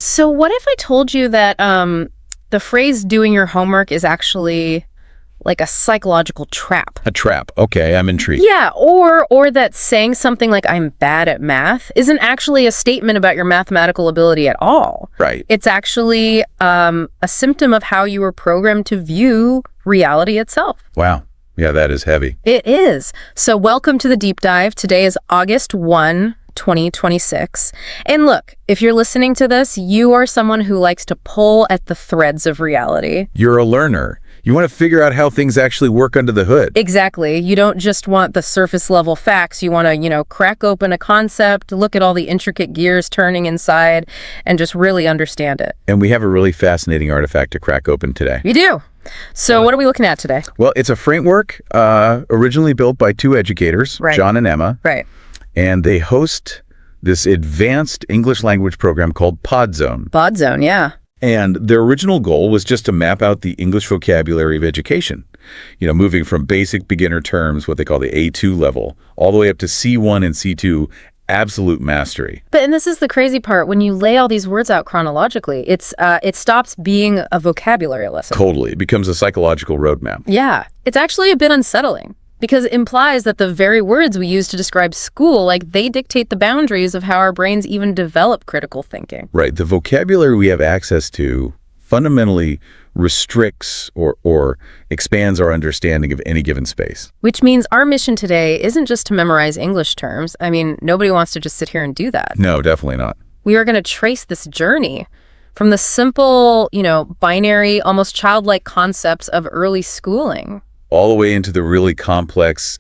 So what if I told you that the phrase doing your homework is actually like a psychological trap? A trap. Okay, I'm intrigued. Yeah, or that saying something like I'm bad at math isn't actually a statement about your mathematical ability at all. Right. It's actually a symptom of how you were programmed to view reality itself. Wow. Yeah, that is heavy. It is. So welcome to the deep dive. Today is August 1, 2026. And look, if you're listening to this, you are someone who likes to pull at the threads of reality. You're a learner. You want to figure out how things actually work under the hood. Exactly. You don't just want the surface level facts. You want to, crack open a concept, look at all the intricate gears turning inside, and just really understand it. And we have a really fascinating artifact to crack open today. We do. So what are we looking at today? Well, it's a framework originally built by two educators, Right. John and Emma. Right. And they host this advanced English language program called PodZone. PodZone, yeah. And their original goal was just to map out the English vocabulary of education, moving from basic beginner terms, what they call the A2 level, all the way up to C1 and C2, absolute mastery. And this is the crazy part. When you lay all these words out chronologically, it stops being a vocabulary lesson. Totally. It becomes a psychological roadmap. Yeah. It's actually a bit unsettling because it implies that the very words we use to describe school, they dictate the boundaries of how our brains even develop critical thinking. Right. The vocabulary we have access to fundamentally restricts or expands our understanding of any given space. Which means our mission today isn't just to memorize English terms. I mean, nobody wants to just sit here and do that. No, definitely not. We are going to trace this journey from the simple, binary, almost childlike concepts of early schooling. All the way into the really complex,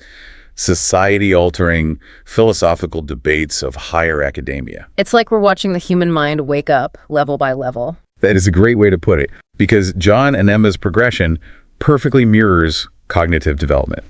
society-altering, philosophical debates of higher academia. It's like we're watching the human mind wake up level by level. That is a great way to put it, because John and Emma's progression perfectly mirrors cognitive development.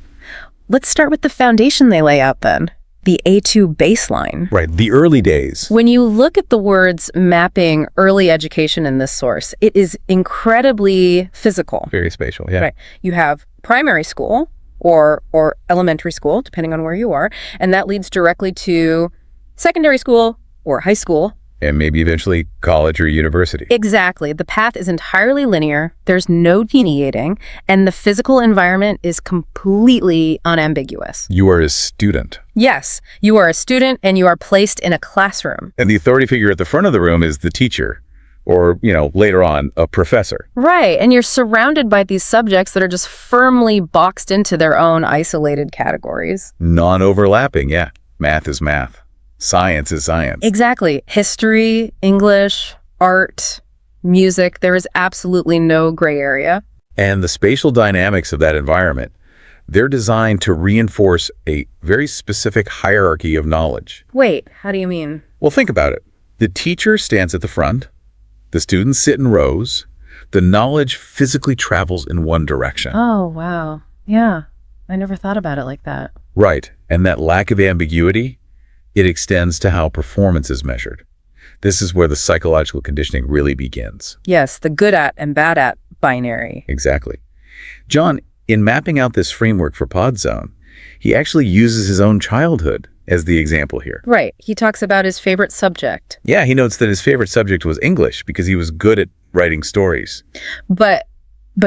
Let's start with the foundation they lay out then, the A2 baseline. Right, the early days. When you look at the words mapping early education in this source, it is incredibly physical. Very spatial, yeah. Right. You have primary school or elementary school, depending on where you are, and that leads directly to secondary school or high school. And maybe eventually college or university. Exactly. The path is entirely linear. There's no deviating, and the physical environment is completely unambiguous. You are a student. Yes, you are a student and you are placed in a classroom. And the authority figure at the front of the room is the teacher, or, later on, a professor. Right, and you're surrounded by these subjects that are just firmly boxed into their own isolated categories. Non-overlapping, yeah. Math is math. Science is science. Exactly. History, English, art, music, there is absolutely no gray area. And the spatial dynamics of that environment, they're designed to reinforce a very specific hierarchy of knowledge. Wait, how do you mean? Well, think about it. The teacher stands at the front. The students sit in rows. The knowledge physically travels in one direction. Oh, wow. Yeah, I never thought about it like that. Right. And that lack of ambiguity, it extends to how performance is measured. This is where the psychological conditioning really begins. Yes, the good at and bad at binary. Exactly. John, in mapping out this framework for PodZone, he actually uses his own childhood as the example here. Right. He talks about his favorite subject. Yeah, he notes that his favorite subject was English because he was good at writing stories. But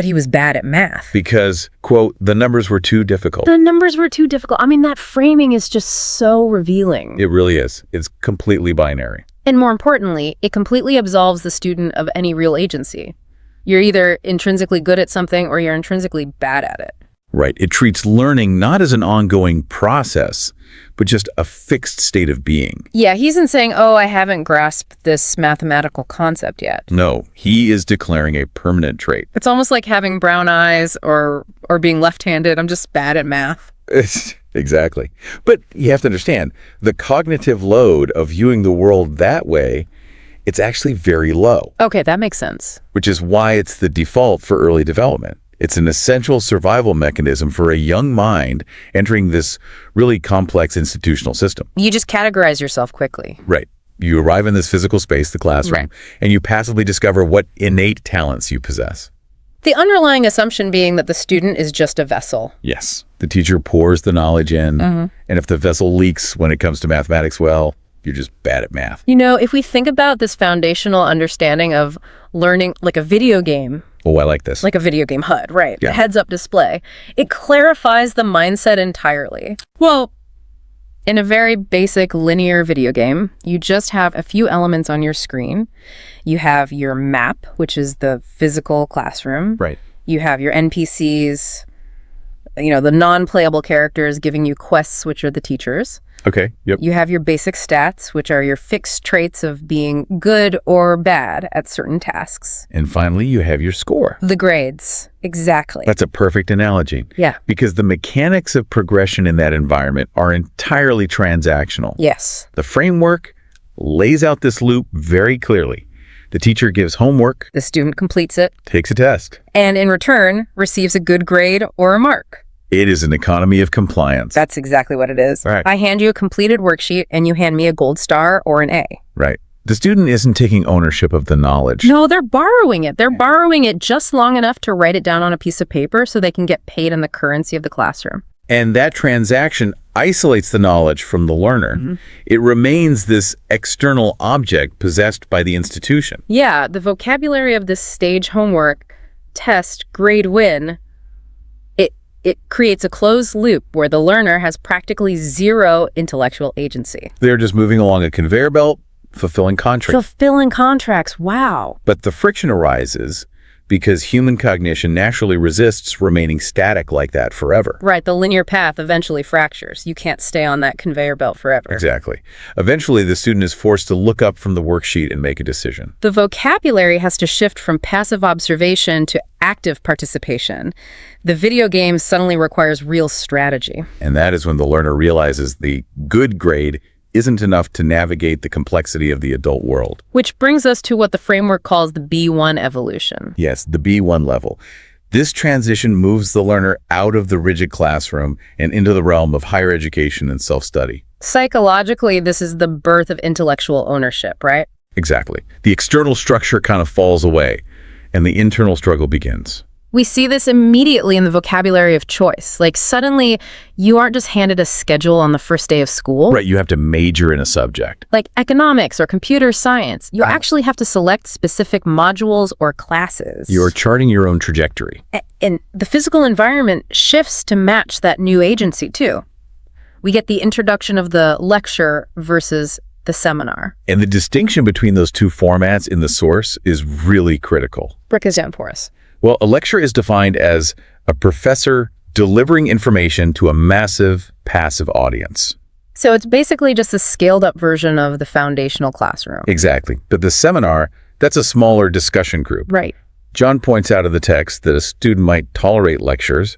he was bad at math. Because, quote, the numbers were too difficult. The numbers were too difficult. I mean, that framing is just so revealing. It really is. It's completely binary. And more importantly, it completely absolves the student of any real agency. You're either intrinsically good at something or you're intrinsically bad at it. Right. It treats learning not as an ongoing process, but just a fixed state of being. Yeah, he isn't saying, oh, I haven't grasped this mathematical concept yet. No, he is declaring a permanent trait. It's almost like having brown eyes or being left-handed. I'm just bad at math. Exactly. But you have to understand, the cognitive load of viewing the world that way, it's actually very low. Okay, that makes sense. Which is why it's the default for early development. It's an essential survival mechanism for a young mind entering this really complex institutional system. You just categorize yourself quickly. Right. You arrive in this physical space, the classroom, Right. and you passively discover what innate talents you possess. The underlying assumption being that the student is just a vessel. Yes. The teacher pours the knowledge in, and if the vessel leaks when it comes to mathematics, well, you're just bad at math. You know, if we think about this foundational understanding of learning like a video game, Oh, I like this. like a video game HUD, right? Yeah. A heads-up display. It clarifies the mindset entirely. Well, in a very basic linear video game, you just have a few elements on your screen. You have your map, which is the physical classroom. Right. You have your NPCs, the non-playable characters giving you quests, which are the teachers. Okay. Yep. You have your basic stats, which are your fixed traits of being good or bad at certain tasks. And finally, you have your score. The grades. Exactly. That's a perfect analogy. Yeah. Because the mechanics of progression in that environment are entirely transactional. Yes. The framework lays out this loop very clearly. The teacher gives homework, The student completes it, takes a test. and in return, receives a good grade or a mark. It is an economy of compliance. That's exactly what it is. Right. I hand you a completed worksheet, and you hand me a gold star or an A. Right. The student isn't taking ownership of the knowledge. No, they're borrowing it. They're borrowing it just long enough to write it down on a piece of paper so they can get paid in the currency of the classroom. And that transaction isolates the knowledge from the learner. Mm-hmm. It remains this external object possessed by the institution. Yeah, the vocabulary of this stage homework, test, grade, win, it creates a closed loop where the learner has practically zero intellectual agency. They're just moving along a conveyor belt, fulfilling contracts. Fulfilling contracts, wow. But the friction arises because human cognition naturally resists remaining static like that forever. Right, the linear path eventually fractures. You can't stay on that conveyor belt forever. Exactly. Eventually, the student is forced to look up from the worksheet and make a decision. The vocabulary has to shift from passive observation to active participation. The video game suddenly requires real strategy. And that is when the learner realizes the good grade isn't enough to navigate the complexity of the adult world. Which brings us to what the framework calls the B1 evolution. Yes, the B1 level. This transition moves the learner out of the rigid classroom and into the realm of higher education and self-study. Psychologically, this is the birth of intellectual ownership, right? Exactly. The external structure kind of falls away, and the internal struggle begins. We see this immediately in the vocabulary of choice. Like suddenly, you aren't just handed a schedule on the first day of school. Right, you have to major in a subject. Like economics or computer science. You actually have to select specific modules or classes. You're charting your own trajectory. And the physical environment shifts to match that new agency, too. We get the introduction of the lecture versus the seminar. And the distinction between those two formats in the source is really critical. Break this down for us. Well, a lecture is defined as a professor delivering information to a massive, passive audience. So it's basically just a scaled-up version of the foundational classroom. Exactly. But the seminar, that's a smaller discussion group. Right. John points out in the text that a student might tolerate lectures,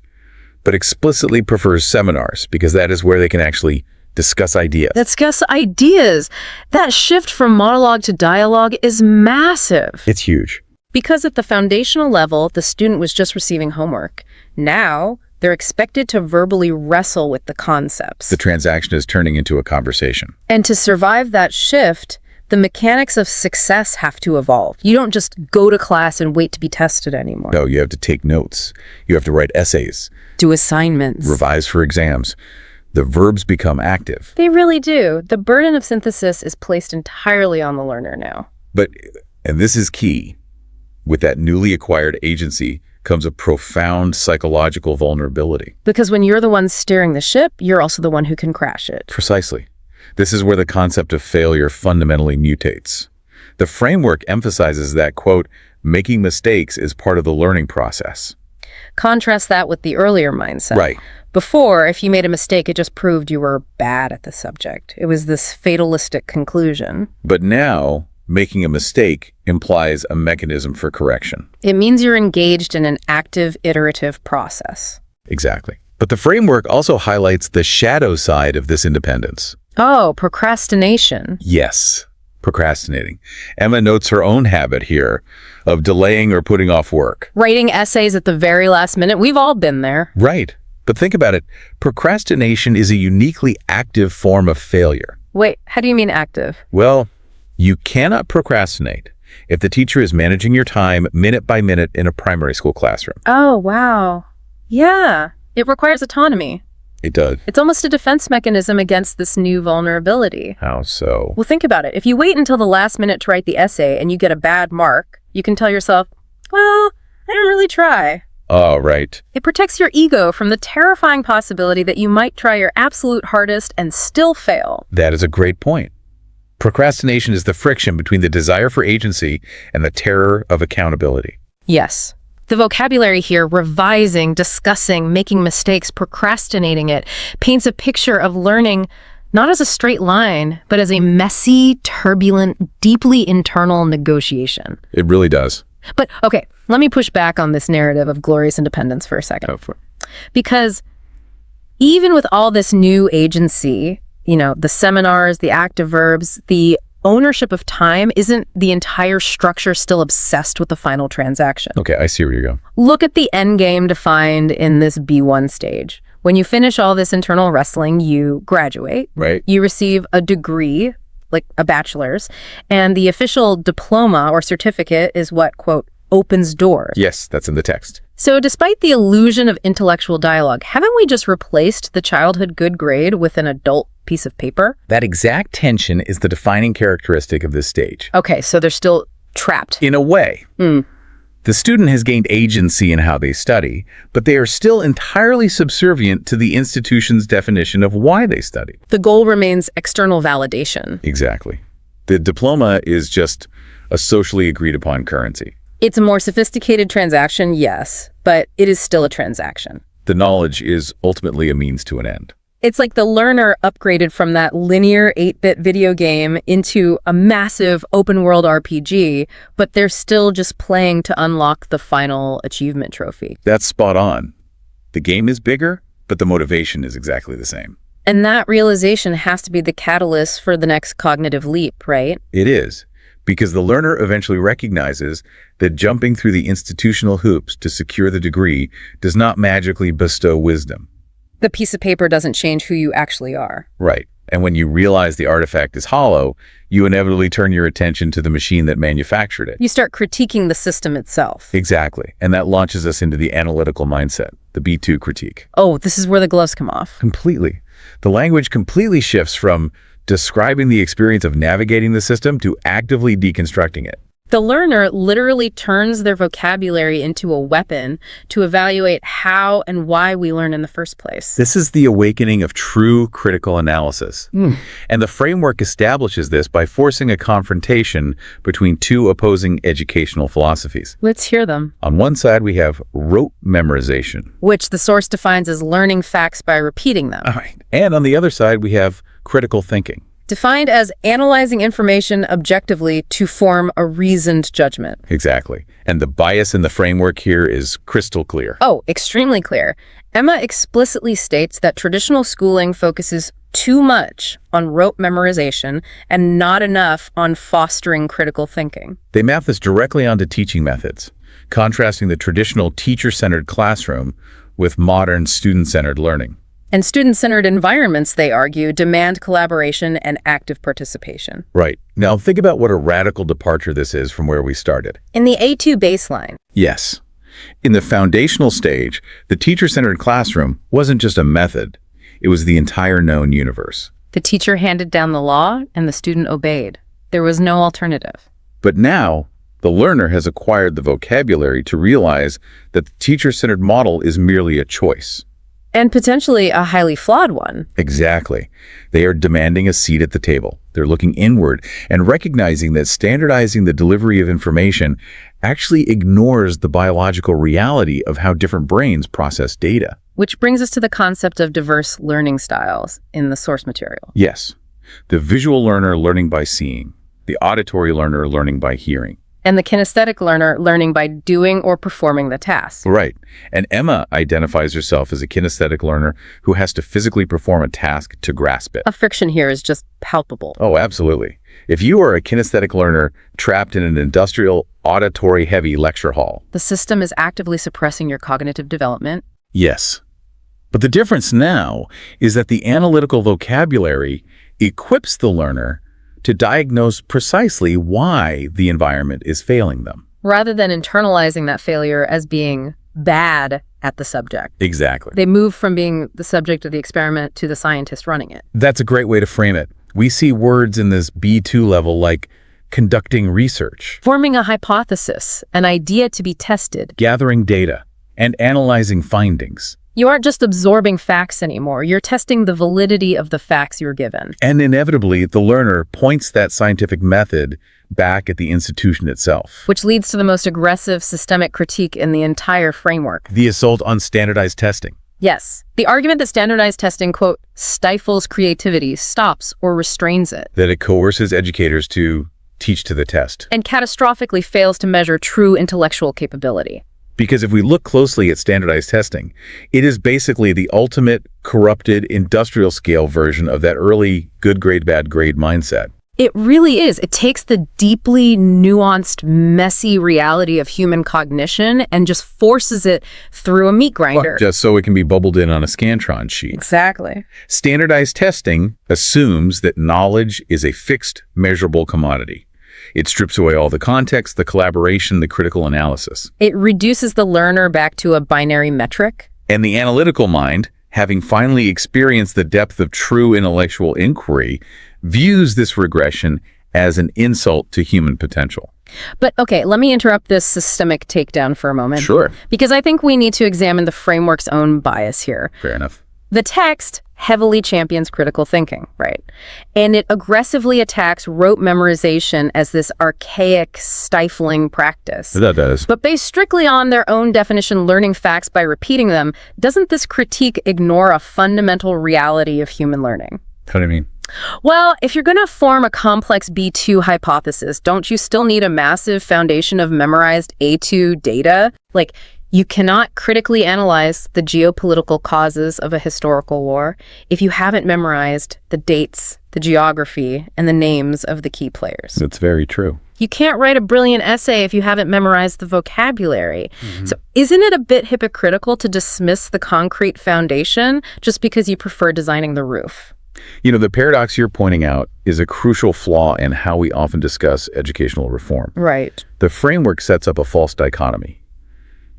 but explicitly prefers seminars because that is where they can actually discuss ideas. Discuss ideas. That shift from monologue to dialogue is massive. It's huge. Because at the foundational level, the student was just receiving homework. Now, they're expected to verbally wrestle with the concepts. The transaction is turning into a conversation. And to survive that shift, the mechanics of success have to evolve. You don't just go to class and wait to be tested anymore. No, you have to take notes. You have to write essays, Do assignments. revise for exams. The verbs become active. They really do. The burden of synthesis is placed entirely on the learner now. And this is key, with that newly acquired agency comes a profound psychological vulnerability. Because when you're the one steering the ship, you're also the one who can crash it. Precisely. This is where the concept of failure fundamentally mutates. The framework emphasizes that, quote, making mistakes is part of the learning process. Contrast that with the earlier mindset. Right. Before, if you made a mistake, it just proved you were bad at the subject. It was this fatalistic conclusion. But now, making a mistake implies a mechanism for correction. It means you're engaged in an active, iterative process. Exactly. But the framework also highlights the shadow side of this independence. Oh, procrastination. Yes, procrastinating. Emma notes her own habit here of delaying or putting off work. Writing essays at the very last minute. We've all been there. Right. But think about it. Procrastination is a uniquely active form of failure. Wait, how do you mean active? Well, you cannot procrastinate if the teacher is managing your time minute by minute in a primary school classroom. Oh, wow. Yeah. It requires autonomy. It does. It's almost a defense mechanism against this new vulnerability. How so? Well, think about it. If you wait until the last minute to write the essay and you get a bad mark, you can tell yourself, well, I didn't really try. Oh, right. It protects your ego from the terrifying possibility that you might try your absolute hardest and still fail. That is a great point. Procrastination is the friction between the desire for agency and the terror of accountability. Yes. The vocabulary here, revising, discussing, making mistakes, procrastinating it, paints a picture of learning not as a straight line, but as a messy, turbulent, deeply internal negotiation. It really does. But, okay, let me push back on this narrative of glorious independence for a second. Go for it. Because even with all this new agency, the seminars, the active verbs, the ownership of time, isn't the entire structure still obsessed with the final transaction? Okay, I see where you're going. Look at the end game defined in this B1 stage. When you finish all this internal wrestling, you graduate. Right. You receive a degree, like a bachelor's, and the official diploma or certificate is what, quote, opens doors. Yes, that's in the text. So despite the illusion of intellectual dialogue, haven't we just replaced the childhood good grade with an adult piece of paper? That exact tension is the defining characteristic of this stage. Okay, so they're still trapped. In a way. The student has gained agency in how they study, but they are still entirely subservient to the institution's definition of why they study. The goal remains external validation. Exactly. The diploma is just a socially agreed upon currency. It's a more sophisticated transaction, yes, but it is still a transaction. The knowledge is ultimately a means to an end. It's like the learner upgraded from that linear 8-bit video game into a massive open-world RPG, but they're still just playing to unlock the final achievement trophy. That's spot on. The game is bigger, but the motivation is exactly the same. And that realization has to be the catalyst for the next cognitive leap, right? It is, because the learner eventually recognizes that jumping through the institutional hoops to secure the degree does not magically bestow wisdom. The piece of paper doesn't change who you actually are. Right. And when you realize the artifact is hollow, you inevitably turn your attention to the machine that manufactured it. You start critiquing the system itself. Exactly. And that launches us into the analytical mindset, the B2 critique. Oh, this is where the gloves come off. Completely. The language completely shifts from describing the experience of navigating the system to actively deconstructing it. The learner literally turns their vocabulary into a weapon to evaluate how and why we learn in the first place. This is the awakening of true critical analysis. And the framework establishes this by forcing a confrontation between two opposing educational philosophies. Let's hear them. On one side, we have rote memorization. Which the source defines as learning facts by repeating them. All right. And on the other side, we have critical thinking. Defined as analyzing information objectively to form a reasoned judgment. Exactly. And the bias in the framework here is crystal clear. Oh, extremely clear. Emma explicitly states that traditional schooling focuses too much on rote memorization and not enough on fostering critical thinking. They map this directly onto teaching methods, contrasting the traditional teacher-centered classroom with modern student-centered learning. And student-centered environments, they argue, demand collaboration and active participation. Right. Now think about what a radical departure this is from where we started. In the A2 baseline. Yes. In the foundational stage, the teacher-centered classroom wasn't just a method. It was the entire known universe. The teacher handed down the law and the student obeyed. There was no alternative. But now, the learner has acquired the vocabulary to realize that the teacher-centered model is merely a choice. And potentially a highly flawed one. Exactly. They are demanding a seat at the table. They're looking inward and recognizing that standardizing the delivery of information actually ignores the biological reality of how different brains process data. Which brings us to the concept of diverse learning styles in the source material. Yes. The visual learner learning by seeing. The auditory learner learning by hearing. And the kinesthetic learner learning by doing or performing the task. Right. And Emma identifies herself as a kinesthetic learner who has to physically perform a task to grasp it. A friction here is just palpable. Oh, absolutely. If you are a kinesthetic learner trapped in an industrial, auditory-heavy lecture hall, the system is actively suppressing your cognitive development. Yes. But the difference now is that the analytical vocabulary equips the learner to diagnose precisely why the environment is failing them. Rather than internalizing that failure as being bad at the subject. Exactly. They move from being the subject of the experiment to the scientist running it. That's a great way to frame it. We see words in this B2 level like conducting research, Forming a hypothesis, an idea to be tested. gathering data, and analyzing findings. You aren't just absorbing facts anymore. You're testing the validity of the facts you're given. And inevitably, the learner points that scientific method back at the institution itself. Which leads to the most aggressive systemic critique in the entire framework. The assault on standardized testing. Yes, the argument that standardized testing, quote, stifles creativity, stops or restrains it, That it coerces educators to teach to the test. and catastrophically fails to measure true intellectual capability. Because if we look closely at standardized testing, it is basically the ultimate corrupted industrial scale version of that early good grade, bad grade mindset. It really is. It takes the deeply nuanced, messy reality of human cognition and just forces it through a meat grinder. Just so it can be bubbled in on a Scantron sheet. Exactly. Standardized testing assumes that knowledge is a fixed, measurable commodity. It strips away all the context, the collaboration, the critical analysis. It reduces the learner back to a binary metric. And the analytical mind, having finally experienced the depth of true intellectual inquiry, views this regression as an insult to human potential. But okay, let me interrupt this systemic takedown for a moment. Sure. Because I think we need to examine the framework's own bias here. Fair enough. The text heavily champions critical thinking, right? And it aggressively attacks rote memorization as this archaic, stifling practice. That does. But based strictly on their own definition, learning facts by repeating them, doesn't this critique ignore a fundamental reality of human learning? How do you mean? Well, if you're going to form a complex B2 hypothesis, don't you still need a massive foundation of memorized A2 data? Like, you cannot critically analyze the geopolitical causes of a historical war if you haven't memorized the dates, the geography, and the names of the key players. That's very true. You can't write a brilliant essay if you haven't memorized the vocabulary. So isn't it a bit hypocritical to dismiss the concrete foundation just because you prefer designing the roof? You know, the paradox you're pointing out is a crucial flaw in how we often discuss educational reform. Right. The framework sets up a false dichotomy.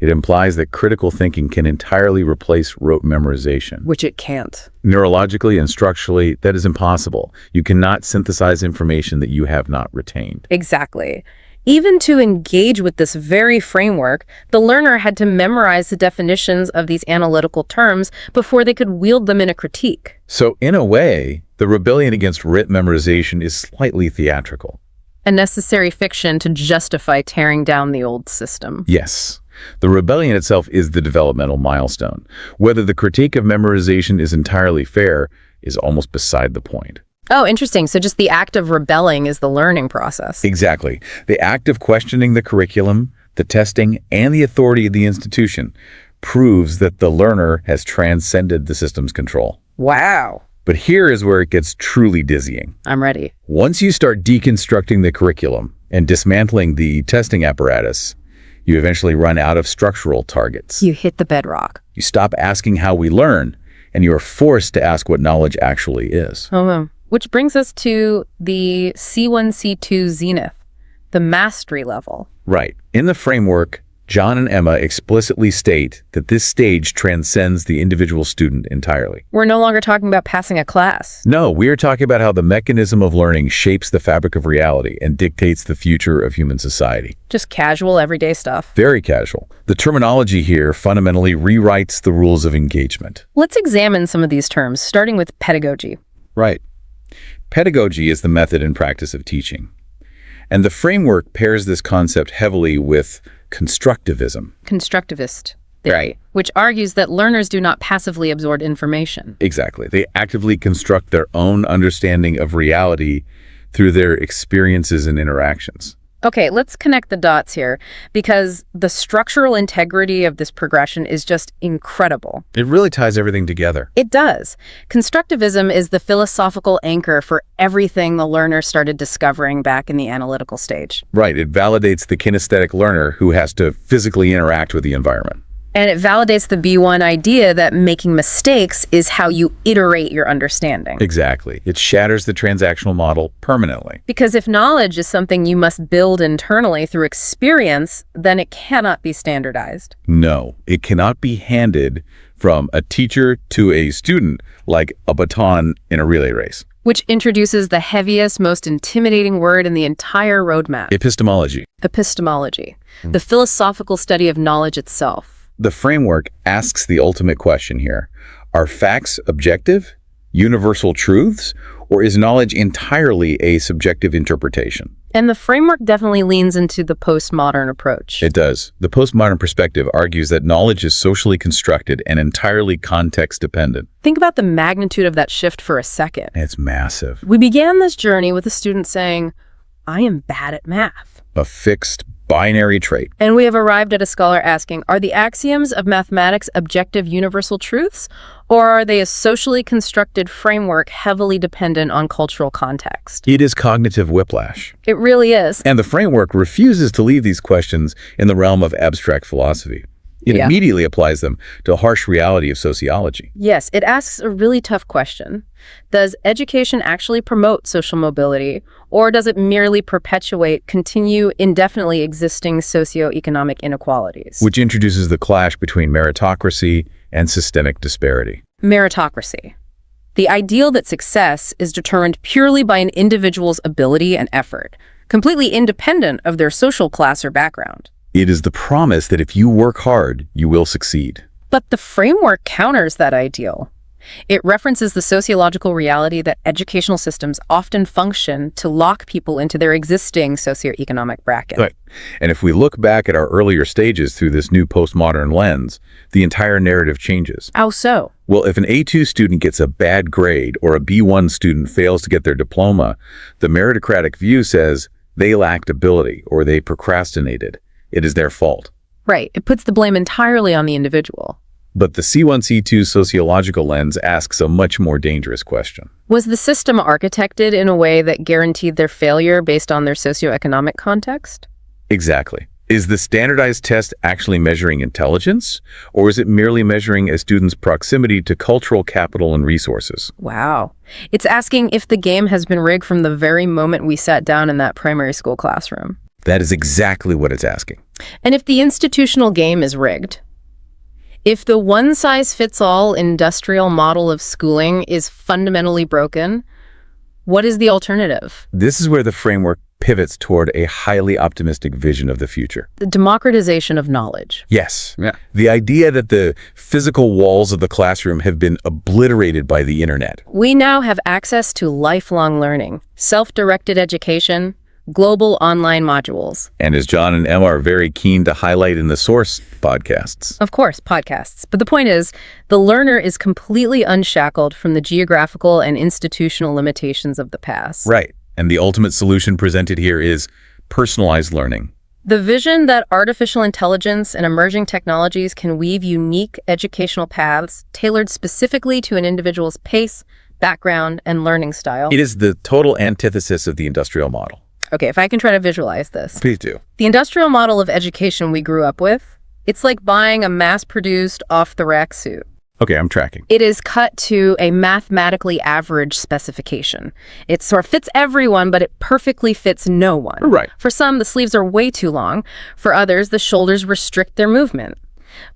It implies that critical thinking can entirely replace rote memorization. Which it can't. Neurologically and structurally, that is impossible. You cannot synthesize information that you have not retained. Exactly. Even to engage with this very framework, the learner had to memorize the definitions of these analytical terms before they could wield them in a critique. So in a way, the rebellion against rote memorization is slightly theatrical. A necessary fiction to justify tearing down the old system. Yes. The rebellion itself is the developmental milestone. Whether the critique of memorization is entirely fair is almost beside the point. Oh, interesting. So just the act of rebelling is the learning process. Exactly. The act of questioning the curriculum, the testing, and the authority of the institution proves that the learner has transcended the system's control. Wow. But here is where it gets truly dizzying. I'm ready. Once you start deconstructing the curriculum and dismantling the testing apparatus, you eventually run out of structural targets. You hit the bedrock. You stop asking how we learn, and you are forced to ask what knowledge actually is. Oh, which brings us to the C1, C2 zenith, the mastery level. Right. In the framework, John and Emma explicitly state that this stage transcends the individual student entirely. We're no longer talking about passing a class. No, we are talking about how the mechanism of learning shapes the fabric of reality and dictates the future of human society. Just casual, everyday stuff. Very casual. The terminology here fundamentally rewrites the rules of engagement. Let's examine some of these terms, starting with pedagogy. Right. Pedagogy is the method and practice of teaching. And the framework pairs this concept heavily with constructivism. Constructivist theory, Right. which argues that learners do not passively absorb information. Exactly. They actively construct their own understanding of reality through their experiences and interactions. Okay, let's connect the dots here, because the structural integrity of this progression is just incredible. It really ties everything together. It does. Constructivism is the philosophical anchor for everything the learner started discovering back in the analytical stage. Right. It validates the kinesthetic learner who has to physically interact with the environment. And it validates the B1 idea that making mistakes is how you iterate your understanding. Exactly. It shatters the transactional model permanently. Because if knowledge is something you must build internally through experience, then it cannot be standardized. No, it cannot be handed from a teacher to a student like a baton in a relay race. Which introduces the heaviest, most intimidating word in the entire roadmap. Epistemology. Epistemology, the philosophical study of knowledge itself. The framework asks the ultimate question here. Are facts objective, universal truths, or is knowledge entirely a subjective interpretation? And the framework definitely leans into the postmodern approach. It does. The postmodern perspective argues that knowledge is socially constructed and entirely context-dependent. Think about the magnitude of that shift for a second. It's massive. We began this journey with a student saying, I am bad at math. A fixed binary trait. And we have arrived at a scholar asking, are the axioms of mathematics objective universal truths, or are they a socially constructed framework heavily dependent on cultural context? It is cognitive whiplash. It really is. And the framework refuses to leave these questions in the realm of abstract philosophy. It immediately applies them to a harsh reality of sociology. Yes, it asks a really tough question. Does education actually promote social mobility, or does it merely continue indefinitely existing socioeconomic inequalities? Which introduces the clash between meritocracy and systemic disparity. Meritocracy. The ideal that success is determined purely by an individual's ability and effort, completely independent of their social class or background. It is the promise that if you work hard, you will succeed. But the framework counters that ideal. It references the sociological reality that educational systems often function to lock people into their existing socioeconomic bracket. Right. And if we look back at our earlier stages through this new postmodern lens, the entire narrative changes. How so? Well, if an A2 student gets a bad grade or a B1 student fails to get their diploma, the meritocratic view says they lacked ability or they procrastinated. It is their fault. Right. It puts the blame entirely on the individual. But the C1, C2 sociological lens asks a much more dangerous question. Was the system architected in a way that guaranteed their failure based on their socioeconomic context? Exactly. Is the standardized test actually measuring intelligence, or is it merely measuring a student's proximity to cultural capital and resources? Wow. It's asking if the game has been rigged from the very moment we sat down in that primary school classroom. That is exactly what it's asking. And if the institutional game is rigged, if the one-size-fits-all industrial model of schooling is fundamentally broken, what is the alternative? This is where the framework pivots toward a highly optimistic vision of the future. The democratization of knowledge. Yes. Yeah. The idea that the physical walls of the classroom have been obliterated by the internet. We now have access to lifelong learning, self-directed education, global online modules. And as John and Emma are very keen to highlight in the Source podcasts. Of course, podcasts. But the point is, the learner is completely unshackled from the geographical and institutional limitations of the past. Right. And the ultimate solution presented here is personalized learning. The vision that artificial intelligence and emerging technologies can weave unique educational paths tailored specifically to an individual's pace, background, and learning style. It is the total antithesis of the industrial model. Okay, if I can try to visualize this. Please do. The industrial model of education we grew up with, it's like buying a mass-produced, off-the-rack suit. Okay, I'm tracking. It is cut to a mathematically average specification. It sort of fits everyone, but it perfectly fits no one. Right. For some, the sleeves are way too long. For others, the shoulders restrict their movement.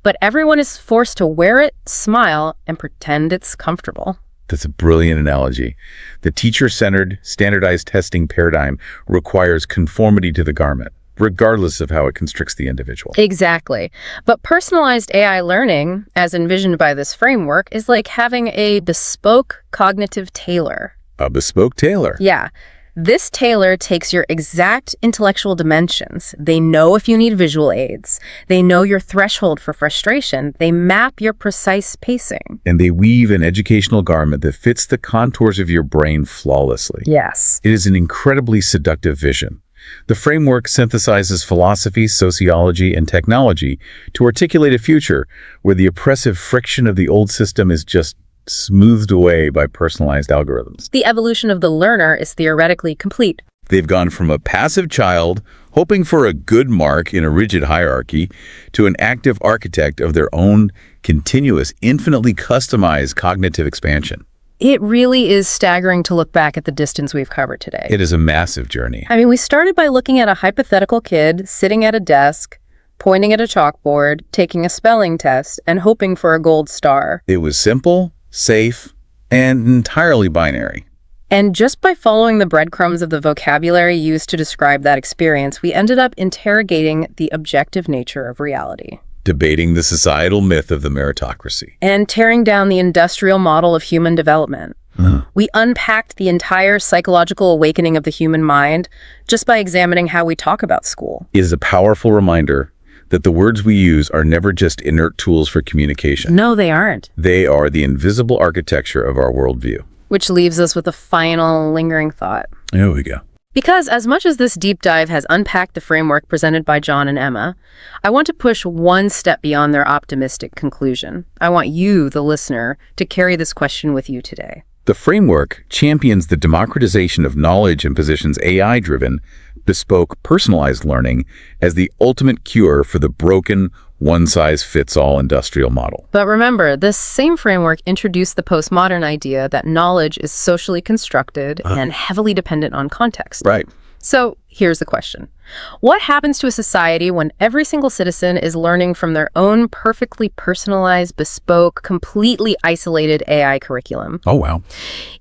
But everyone is forced to wear it, smile, and pretend it's comfortable. That's a brilliant analogy. The teacher-centered, standardized testing paradigm requires conformity to the garment, regardless of how it constricts the individual. Exactly. But personalized AI learning, as envisioned by this framework, is like having a bespoke cognitive tailor. A bespoke tailor? Yeah. This tailor takes your exact intellectual dimensions. They know if you need visual aids. They know your threshold for frustration. They map your precise pacing. And they weave an educational garment that fits the contours of your brain flawlessly. Yes. It is an incredibly seductive vision. The framework synthesizes philosophy, sociology, and technology to articulate a future where the oppressive friction of the old system is just smoothed away by personalized algorithms. The evolution of the learner is theoretically complete. They've gone from a passive child, hoping for a good mark in a rigid hierarchy, to an active architect of their own continuous, infinitely customized cognitive expansion. It really is staggering to look back at the distance we've covered today. It is a massive journey. I mean, we started by looking at a hypothetical kid sitting at a desk, pointing at a chalkboard, taking a spelling test, and hoping for a gold star. It was simple, safe, and entirely binary. And just by following the breadcrumbs of the vocabulary used to describe that experience, we ended up interrogating the objective nature of reality. Debating the societal myth of the meritocracy. And tearing down the industrial model of human development. We unpacked the entire psychological awakening of the human mind just by examining how we talk about school. It is a powerful reminder that the words we use are never just inert tools for communication. No, they aren't. They are the invisible architecture of our worldview. Which leaves us with a final lingering thought. There we go. Because as much as this deep dive has unpacked the framework presented by John and Emma, I want to push one step beyond their optimistic conclusion. I want you, the listener, to carry this question with you today. The framework champions the democratization of knowledge and positions AI-driven, bespoke, personalized learning as the ultimate cure for the broken, one-size-fits-all industrial model. But remember, this same framework introduced the postmodern idea that knowledge is socially constructed and heavily dependent on context. Right. So here's the question. What happens to a society when every single citizen is learning from their own perfectly personalized, bespoke, completely isolated AI curriculum? Oh, wow.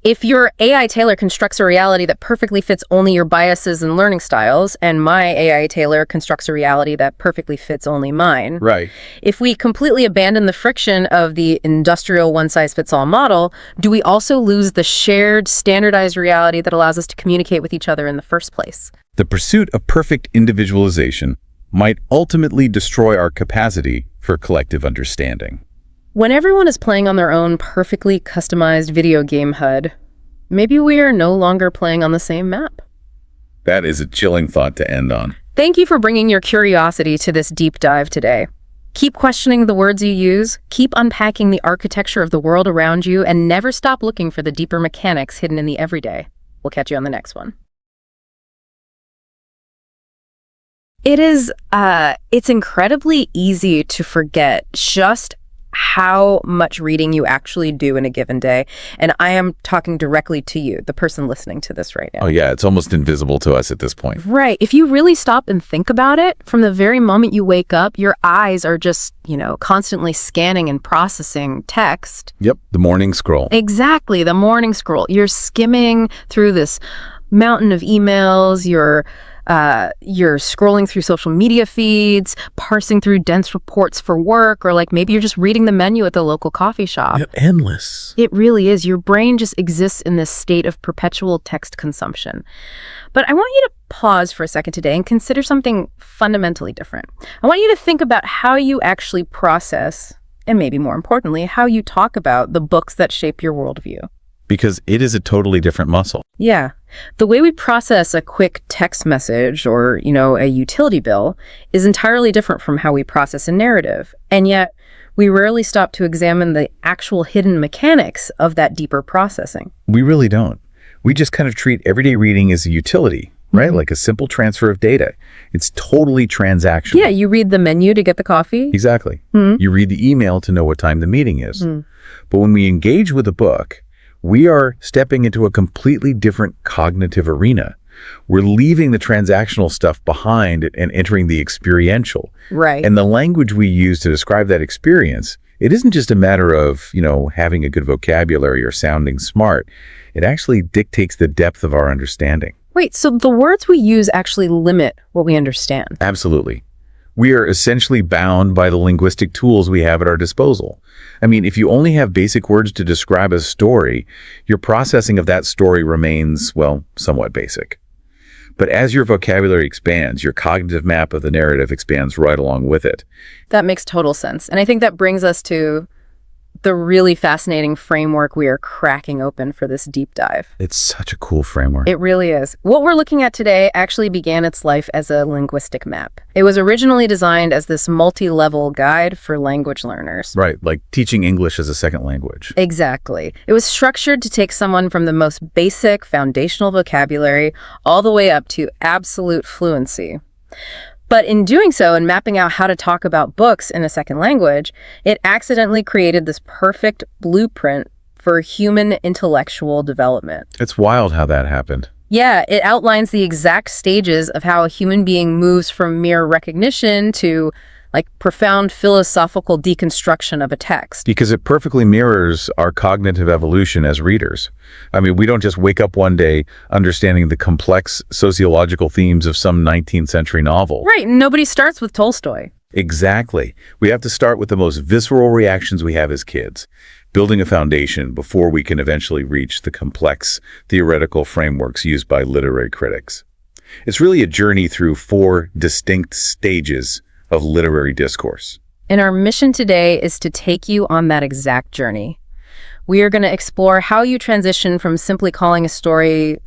If your AI tailor constructs a reality that perfectly fits only your biases and learning styles, and my AI tailor constructs a reality that perfectly fits only mine, Right. if we completely abandon the friction of the industrial one-size-fits-all model, do we also lose the shared, standardized reality that allows us to communicate with each other in the first place? The pursuit of perfect individualization might ultimately destroy our capacity for collective understanding. When everyone is playing on their own perfectly customized video game HUD, maybe we are no longer playing on the same map. That is a chilling thought to end on. Thank you for bringing your curiosity to this deep dive today. Keep questioning the words you use, keep unpacking the architecture of the world around you, and never stop looking for the deeper mechanics hidden in the everyday. We'll catch you on the next one. It's incredibly easy to forget just how much reading you actually do in a given day. And I am talking directly to you, the person listening to this right now. Oh, yeah, it's almost invisible to us at this point. Right. If you really stop and think about it, from the very moment you wake up, your eyes are just, constantly scanning and processing text. Yep, the morning scroll. Exactly, the morning scroll. You're skimming through this mountain of emails, you're scrolling through social media feeds, parsing through dense reports for work, or maybe you're just reading the menu at the local coffee shop. Yep, endless. It really is. Your brain just exists in this state of perpetual text consumption. But I want you to pause for a second today and consider something fundamentally different. I want you to think about how you actually process, and maybe more importantly, how you talk about the books that shape your worldview. Because it is a totally different muscle. Yeah. The way we process a quick text message or, a utility bill is entirely different from how we process a narrative. And yet, we rarely stop to examine the actual hidden mechanics of that deeper processing. We really don't. We just kind of treat everyday reading as a utility, right? Like a simple transfer of data. It's totally transactional. Yeah, you read the menu to get the coffee. Exactly. You read the email to know what time the meeting is. But when we engage with a book, we are stepping into a completely different cognitive arena. We're leaving the transactional stuff behind and entering the experiential. Right. And the language we use to describe that experience, it isn't just a matter of, having a good vocabulary or sounding smart. It actually dictates the depth of our understanding. Wait, so the words we use actually limit what we understand? Absolutely. We are essentially bound by the linguistic tools we have at our disposal. I mean, if you only have basic words to describe a story, your processing of that story remains, somewhat basic. But as your vocabulary expands, your cognitive map of the narrative expands right along with it. That makes total sense. And I think that brings us to the really fascinating framework we are cracking open for this deep dive. It's such a cool framework. It really is. What we're looking at today actually began its life as a linguistic map. It was originally designed as this multi-level guide for language learners. Right, like teaching English as a second language. Exactly. It was structured to take someone from the most basic foundational vocabulary all the way up to absolute fluency. But in doing so and mapping out how to talk about books in a second language, it accidentally created this perfect blueprint for human intellectual development. It's wild how that happened. Yeah, it outlines the exact stages of how a human being moves from mere recognition to profound philosophical deconstruction of a text. Because it perfectly mirrors our cognitive evolution as readers. I mean, we don't just wake up one day understanding the complex sociological themes of some 19th century novel. Right, nobody starts with Tolstoy. Exactly. We have to start with the most visceral reactions we have as kids, building a foundation before we can eventually reach the complex theoretical frameworks used by literary critics. It's really a journey through 4 distinct stages of literary discourse. And our mission today is to take you on that exact journey. We are going to explore how you transition from simply calling a story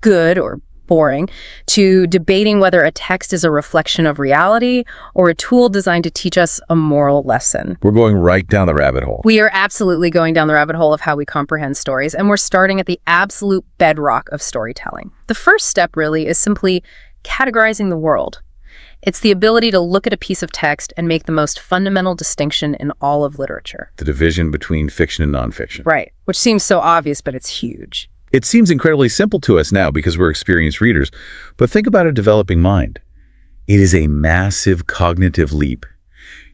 good or boring to debating whether a text is a reflection of reality or a tool designed to teach us a moral lesson. We're going right down the rabbit hole. We are absolutely going down the rabbit hole of how we comprehend stories, and we're starting at the absolute bedrock of storytelling. The first step really is simply categorizing the world. It's the ability to look at a piece of text and make the most fundamental distinction in all of literature. The division between fiction and nonfiction. Right, which seems so obvious, but it's huge. It seems incredibly simple to us now because we're experienced readers, but think about a developing mind. It is a massive cognitive leap.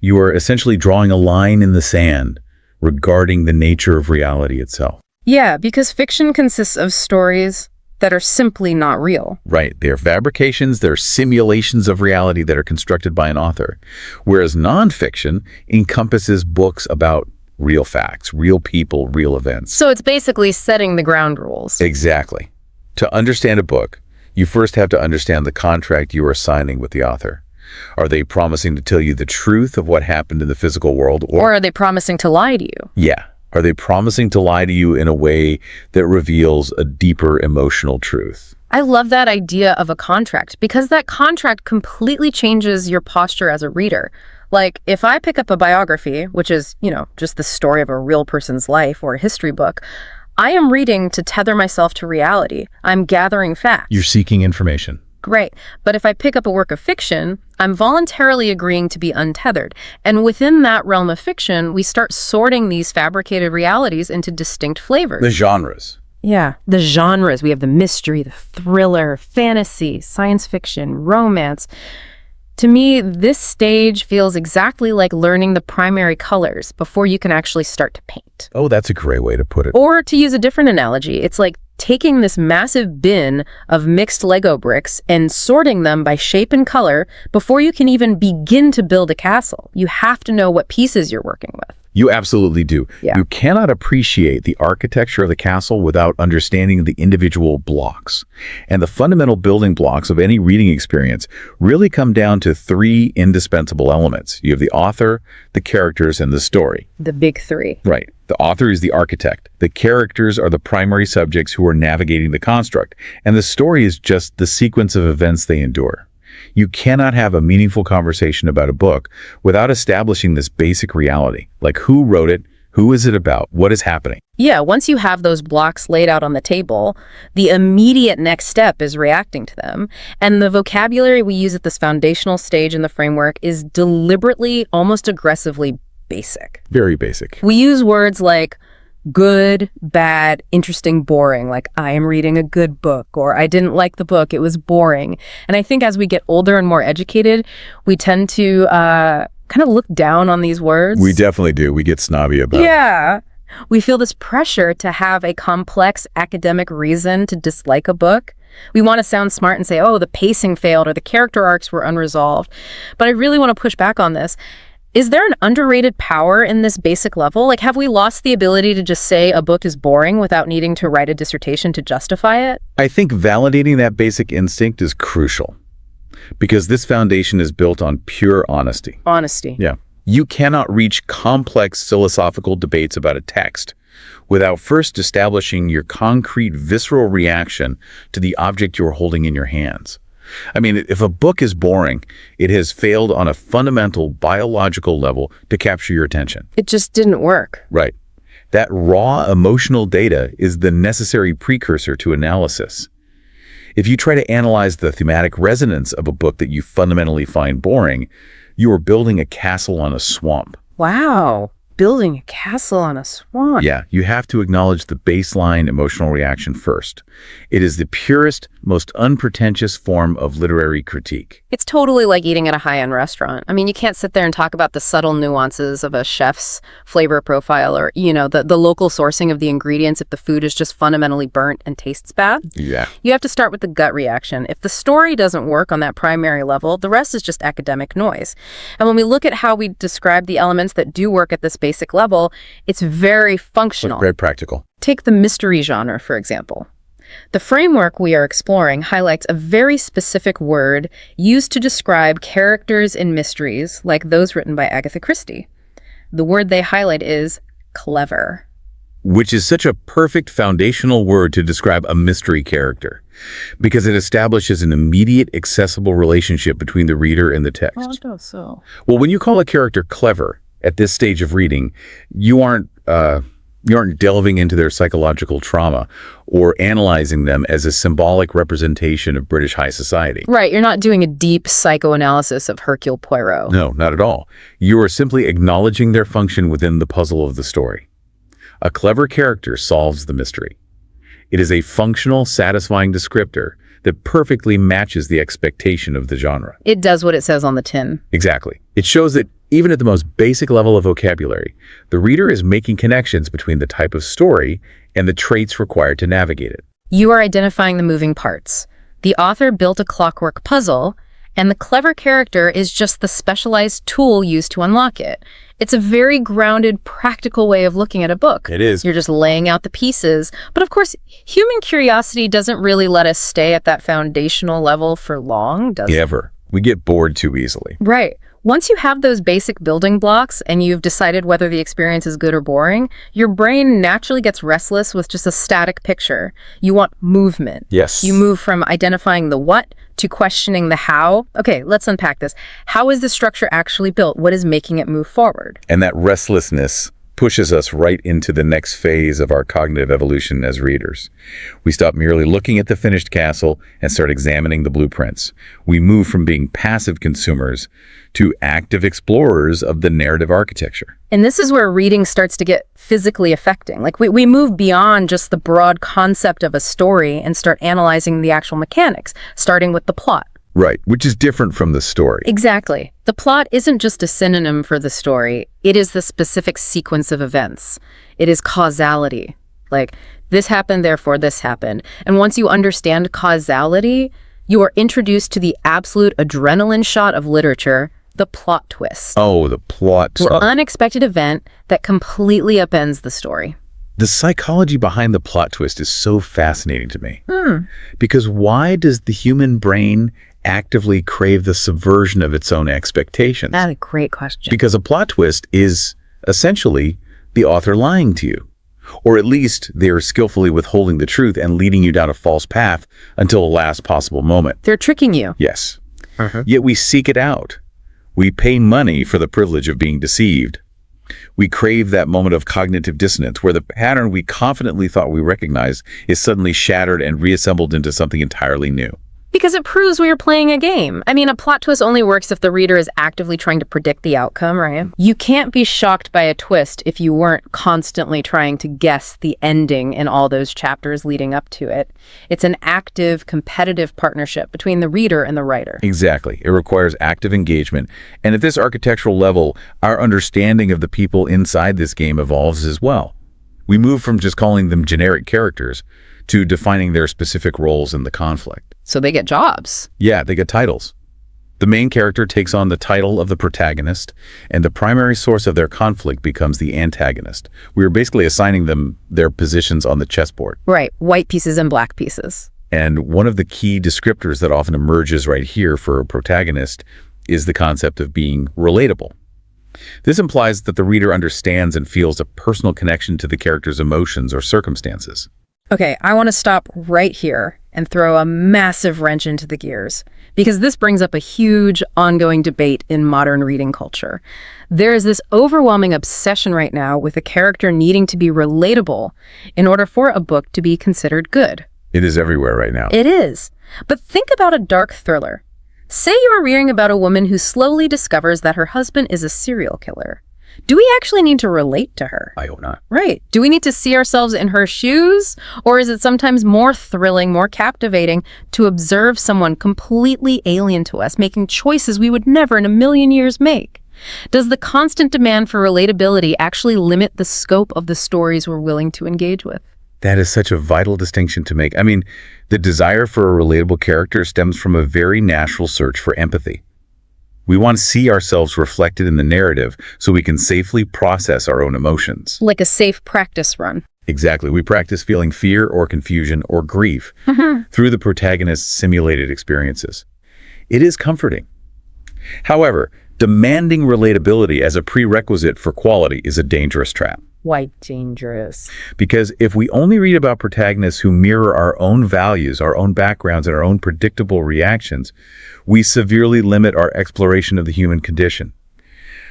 You are essentially drawing a line in the sand regarding the nature of reality itself. Yeah, because fiction consists of stories that are simply not real. Right. They're fabrications, they're simulations of reality that are constructed by an author. Whereas nonfiction encompasses books about real facts, real people, real events. So it's basically setting the ground rules. Exactly. To understand a book, you first have to understand the contract you are signing with the author. Are they promising to tell you the truth of what happened in the physical world? Or are they promising to lie to you? Yeah. Are they promising to lie to you in a way that reveals a deeper emotional truth? I love that idea of a contract because that contract completely changes your posture as a reader. Like, if I pick up a biography, which is, just the story of a real person's life or a history book, I am reading to tether myself to reality. I'm gathering facts. You're seeking information. Great. But if I pick up a work of fiction, I'm voluntarily agreeing to be untethered. And within that realm of fiction, we start sorting these fabricated realities into distinct flavors. The genres. Yeah, the genres. We have the mystery, the thriller, fantasy, science fiction, romance. To me, this stage feels exactly like learning the primary colors before you can actually start to paint. Oh, that's a great way to put it. Or to use a different analogy, it's like taking this massive bin of mixed Lego bricks and sorting them by shape and color before you can even begin to build a castle. You have to know what pieces you're working with. You absolutely do. Yeah. You cannot appreciate the architecture of the castle without understanding the individual blocks. And the fundamental building blocks of any reading experience really come down to 3 indispensable elements. You have the author, the characters, and the story. The big 3. Right. The author is the architect. The characters are the primary subjects who are navigating the construct. And the story is just the sequence of events they endure. You cannot have a meaningful conversation about a book without establishing this basic reality, like who wrote it, who is it about, what is happening. Yeah, once you have those blocks laid out on the table, the immediate next step is reacting to them. And the vocabulary we use at this foundational stage in the framework is deliberately, almost aggressively basic. Very basic. We use words like good, bad, interesting, boring, like I am reading a good book, or I didn't like the book, it was boring. And I think as we get older and more educated, we tend to kind of look down on these words. We definitely do. We get snobby about it. Yeah. We feel this pressure to have a complex academic reason to dislike a book. We want to sound smart and say, oh, the pacing failed or the character arcs were unresolved. But I really want to push back on this. Is there an underrated power in this basic level? Like, have we lost the ability to just say a book is boring without needing to write a dissertation to justify it? I think validating that basic instinct is crucial because this foundation is built on pure honesty. Honesty. Yeah. You cannot reach complex philosophical debates about a text without first establishing your concrete visceral reaction to the object you're holding in your hands. I mean, if a book is boring, it has failed on a fundamental biological level to capture your attention. It just didn't work. Right. That raw emotional data is the necessary precursor to analysis. If you try to analyze the thematic resonance of a book that you fundamentally find boring, you are building a castle on a swamp. Wow. Building a castle on a swamp. Yeah, you have to acknowledge the baseline emotional reaction first. It is the purest, most unpretentious form of literary critique. It's totally like eating at a high-end restaurant. I mean, you can't sit there and talk about the subtle nuances of a chef's flavor profile or, the local sourcing of the ingredients if the food is just fundamentally burnt and tastes bad. Yeah. You have to start with the gut reaction. If the story doesn't work on that primary level, the rest is just academic noise. And when we look at how we describe the elements that do work at this basic level, it's very functional. Very practical. Take the mystery genre, for example. The framework we are exploring highlights a very specific word used to describe characters in mysteries like those written by Agatha Christie. The word they highlight is clever. Which is such a perfect foundational word to describe a mystery character, because it establishes an immediate, accessible relationship between the reader and the text. Oh, it does so. Well, when you call a character clever at this stage of reading, you aren't delving into their psychological trauma or analyzing them as a symbolic representation of British high society. Right, you're not doing a deep psychoanalysis of Hercule Poirot. No, not at all. You are simply acknowledging their function within the puzzle of the story. A clever character solves the mystery. It is a functional, satisfying descriptor that perfectly matches the expectation of the genre. It does what it says on the tin. Exactly. It shows that even at the most basic level of vocabulary, the reader is making connections between the type of story and the traits required to navigate it. You are identifying the moving parts. The author built a clockwork puzzle, and the clever character is just the specialized tool used to unlock it. It's a very grounded, practical way of looking at a book. It is. You're just laying out the pieces. But of course, human curiosity doesn't really let us stay at that foundational level for long, does it? Ever. We get bored too easily. Right. Once you have those basic building blocks and you've decided whether the experience is good or boring, your brain naturally gets restless with just a static picture. You want movement. Yes. You move from identifying the what to questioning the how. Okay, let's unpack this. How is the structure actually built? What is making it move forward? And that restlessness pushes us right into the next phase of our cognitive evolution as readers. We stop merely looking at the finished castle and start examining the blueprints. We move from being passive consumers to active explorers of the narrative architecture. And this is where reading starts to get physically affecting. Like we move beyond just the broad concept of a story and start analyzing the actual mechanics, starting with the plot. Right, which is different from the story. Exactly. The plot isn't just a synonym for the story. It is the specific sequence of events. It is causality. Like, this happened, therefore this happened. And once you understand causality, you are introduced to the absolute adrenaline shot of literature, the plot twist. Oh, the plot. An unexpected event that completely upends the story. The psychology behind the plot twist is so fascinating to me. Because why does the human brain actively crave the subversion of its own expectations? That's a great question. Because a plot twist is essentially the author lying to you. Or at least they're skillfully withholding the truth and leading you down a false path until the last possible moment. They're tricking you. Yes. Yet we seek it out. We pay money for the privilege of being deceived. We crave that moment of cognitive dissonance where the pattern we confidently thought we recognized is suddenly shattered and reassembled into something entirely new. Because it proves we are playing a game. I mean, a plot twist only works if the reader is actively trying to predict the outcome, right? You can't be shocked by a twist if you weren't constantly trying to guess the ending in all those chapters leading up to it. It's an active, competitive partnership between the reader and the writer. Exactly. It requires active engagement. And at this architectural level, our understanding of the people inside this game evolves as well. We move from just calling them generic characters to defining their specific roles in the conflict. So they get jobs. Yeah, they get titles. The main character takes on the title of the protagonist, and the primary source of their conflict becomes the antagonist. We are basically assigning them their positions on the chessboard. Right, white pieces and black pieces. And one of the key descriptors that often emerges right here for a protagonist is the concept of being relatable. This implies that the reader understands and feels a personal connection to the character's emotions or circumstances. Okay, I want to stop right here and throw a massive wrench into the gears, because this brings up a huge ongoing debate in modern reading culture. There is this overwhelming obsession right now with a character needing to be relatable in order for a book to be considered good. It is everywhere right now. It is. But think about a dark thriller. Say you are reading about a woman who slowly discovers that her husband is a serial killer. Do we actually need to relate to her? I hope not. Right. Do we need to see ourselves in her shoes? Or is it sometimes more thrilling, more captivating to observe someone completely alien to us, making choices we would never in a million years make? Does the constant demand for relatability actually limit the scope of the stories we're willing to engage with? That is such a vital distinction to make. I mean, the desire for a relatable character stems from a very natural search for empathy. We want to see ourselves reflected in the narrative so we can safely process our own emotions. Like a safe practice run. Exactly. We practice feeling fear or confusion or grief through the protagonist's simulated experiences. It is comforting. However, demanding relatability as a prerequisite for quality is a dangerous trap. Why dangerous? Because if we only read about protagonists who mirror our own values, our own backgrounds, and our own predictable reactions, we severely limit our exploration of the human condition.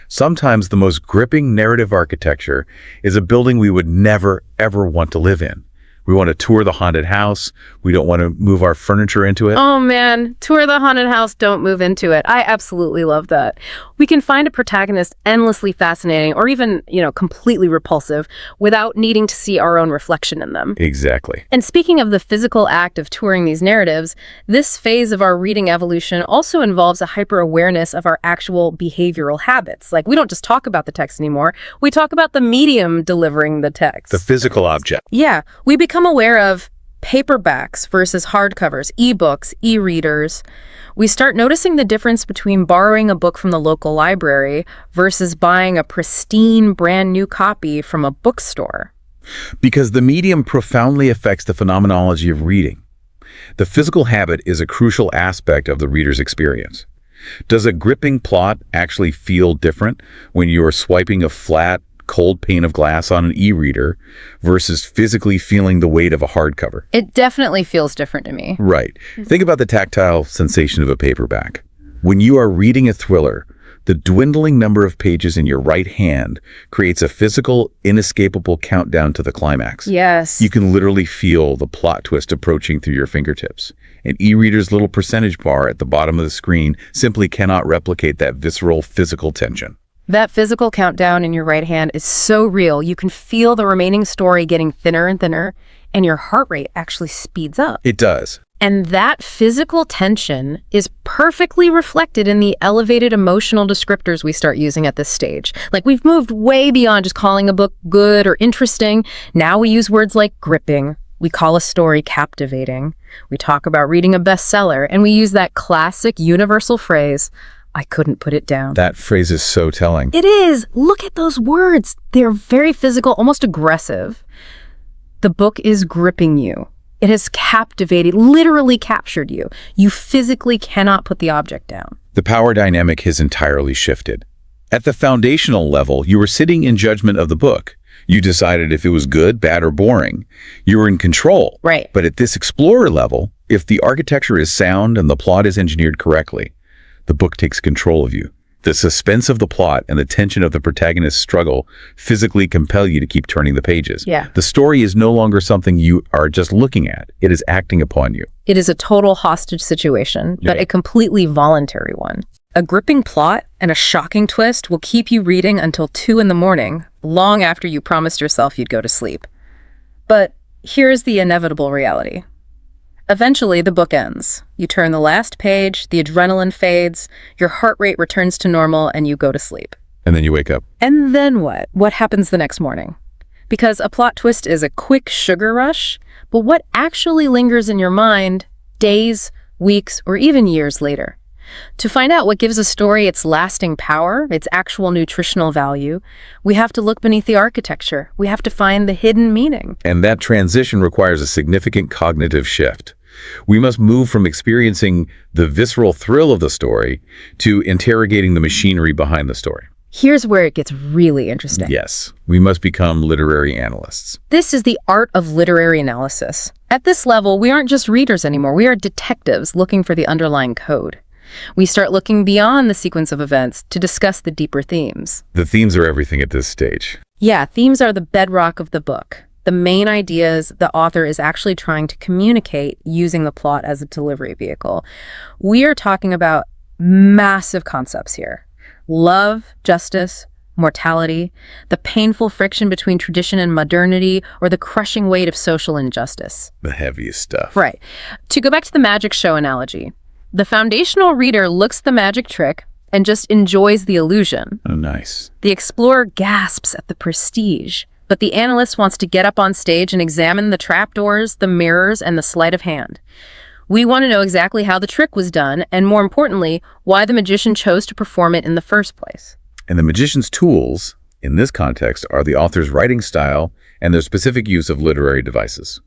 Sometimes the most gripping narrative architecture is a building we would never, ever want to live in. We want to tour the haunted house. We don't want to move our furniture into it. Oh man, tour the haunted house, don't move into it. I absolutely love that. We can find a protagonist endlessly fascinating or even, completely repulsive without needing to see our own reflection in them. Exactly. And speaking of the physical act of touring these narratives, this phase of our reading evolution also involves a hyper-awareness of our actual behavioral habits. Like, we don't just talk about the text anymore. We talk about the medium delivering the text. The physical object. Yeah, we become aware of paperbacks versus hardcovers, ebooks, e-readers. We start noticing the difference between borrowing a book from the local library versus buying a pristine, brand new copy from a bookstore. Because the medium profoundly affects the phenomenology of reading. The physical habit is a crucial aspect of the reader's experience. Does a gripping plot actually feel different when you're swiping a flat, cold pane of glass on an e-reader versus physically feeling the weight of a hardcover? It definitely feels different to me. Right. Think about the tactile sensation of a paperback. When you are reading a thriller, the dwindling number of pages in your right hand creates a physical, inescapable countdown to the climax. Yes. You can literally feel the plot twist approaching through your fingertips. An e-reader's little percentage bar at the bottom of the screen simply cannot replicate that visceral physical tension. That physical countdown in your right hand is so real. You can feel the remaining story getting thinner and thinner, and your heart rate actually speeds up. It does. And that physical tension is perfectly reflected in the elevated emotional descriptors we start using at this stage. Like, we've moved way beyond just calling a book good or interesting. Now we use words like gripping. We call a story captivating. We talk about reading a bestseller, and we use that classic universal phrase, I couldn't put it down. That phrase is so telling. It is. Look at those words. They're very physical, almost aggressive. The book is gripping you. It has captivated, literally captured you. You physically cannot put the object down. The power dynamic has entirely shifted. At the foundational level, you were sitting in judgment of the book. You decided if it was good, bad, or boring. You were in control. Right. But at this explorer level, if the architecture is sound and the plot is engineered correctly, the book takes control of you. The suspense of the plot and the tension of the protagonist's struggle physically compel you to keep turning the pages. Yeah. The story is no longer something you are just looking at. It is acting upon you. It is a total hostage situation, but a completely voluntary one. A gripping plot and a shocking twist will keep you reading until 2 a.m, long after you promised yourself you'd go to sleep. But here's the inevitable reality. Eventually, the book ends. You turn the last page, the adrenaline fades, your heart rate returns to normal, and you go to sleep. And then you wake up. And then what? What happens the next morning? Because a plot twist is a quick sugar rush, but what actually lingers in your mind days, weeks, or even years later? To find out what gives a story its lasting power, its actual nutritional value, we have to look beneath the architecture. We have to find the hidden meaning. And that transition requires a significant cognitive shift. We must move from experiencing the visceral thrill of the story to interrogating the machinery behind the story. Here's where it gets really interesting. Yes, we must become literary analysts. This is the art of literary analysis. At this level, we aren't just readers anymore. We are detectives looking for the underlying code. We start looking beyond the sequence of events to discuss the deeper themes. The themes are everything at this stage. Yeah, themes are the bedrock of the book. the main ideas the author is actually trying to communicate using the plot as a delivery vehicle. We are talking about massive concepts here. Love, justice, mortality, the painful friction between tradition and modernity, or the crushing weight of social injustice. The heaviest stuff. Right. To go back to the magic show analogy, the foundational reader looks at the magic trick and just enjoys the illusion. Oh, nice. The explorer gasps at the prestige, but the analyst wants to get up on stage and examine the trapdoors, the mirrors, and the sleight of hand. We want to know exactly how the trick was done, and more importantly, why the magician chose to perform it in the first place. And the magician's tools, in this context, are the author's writing style and their specific use of literary devices.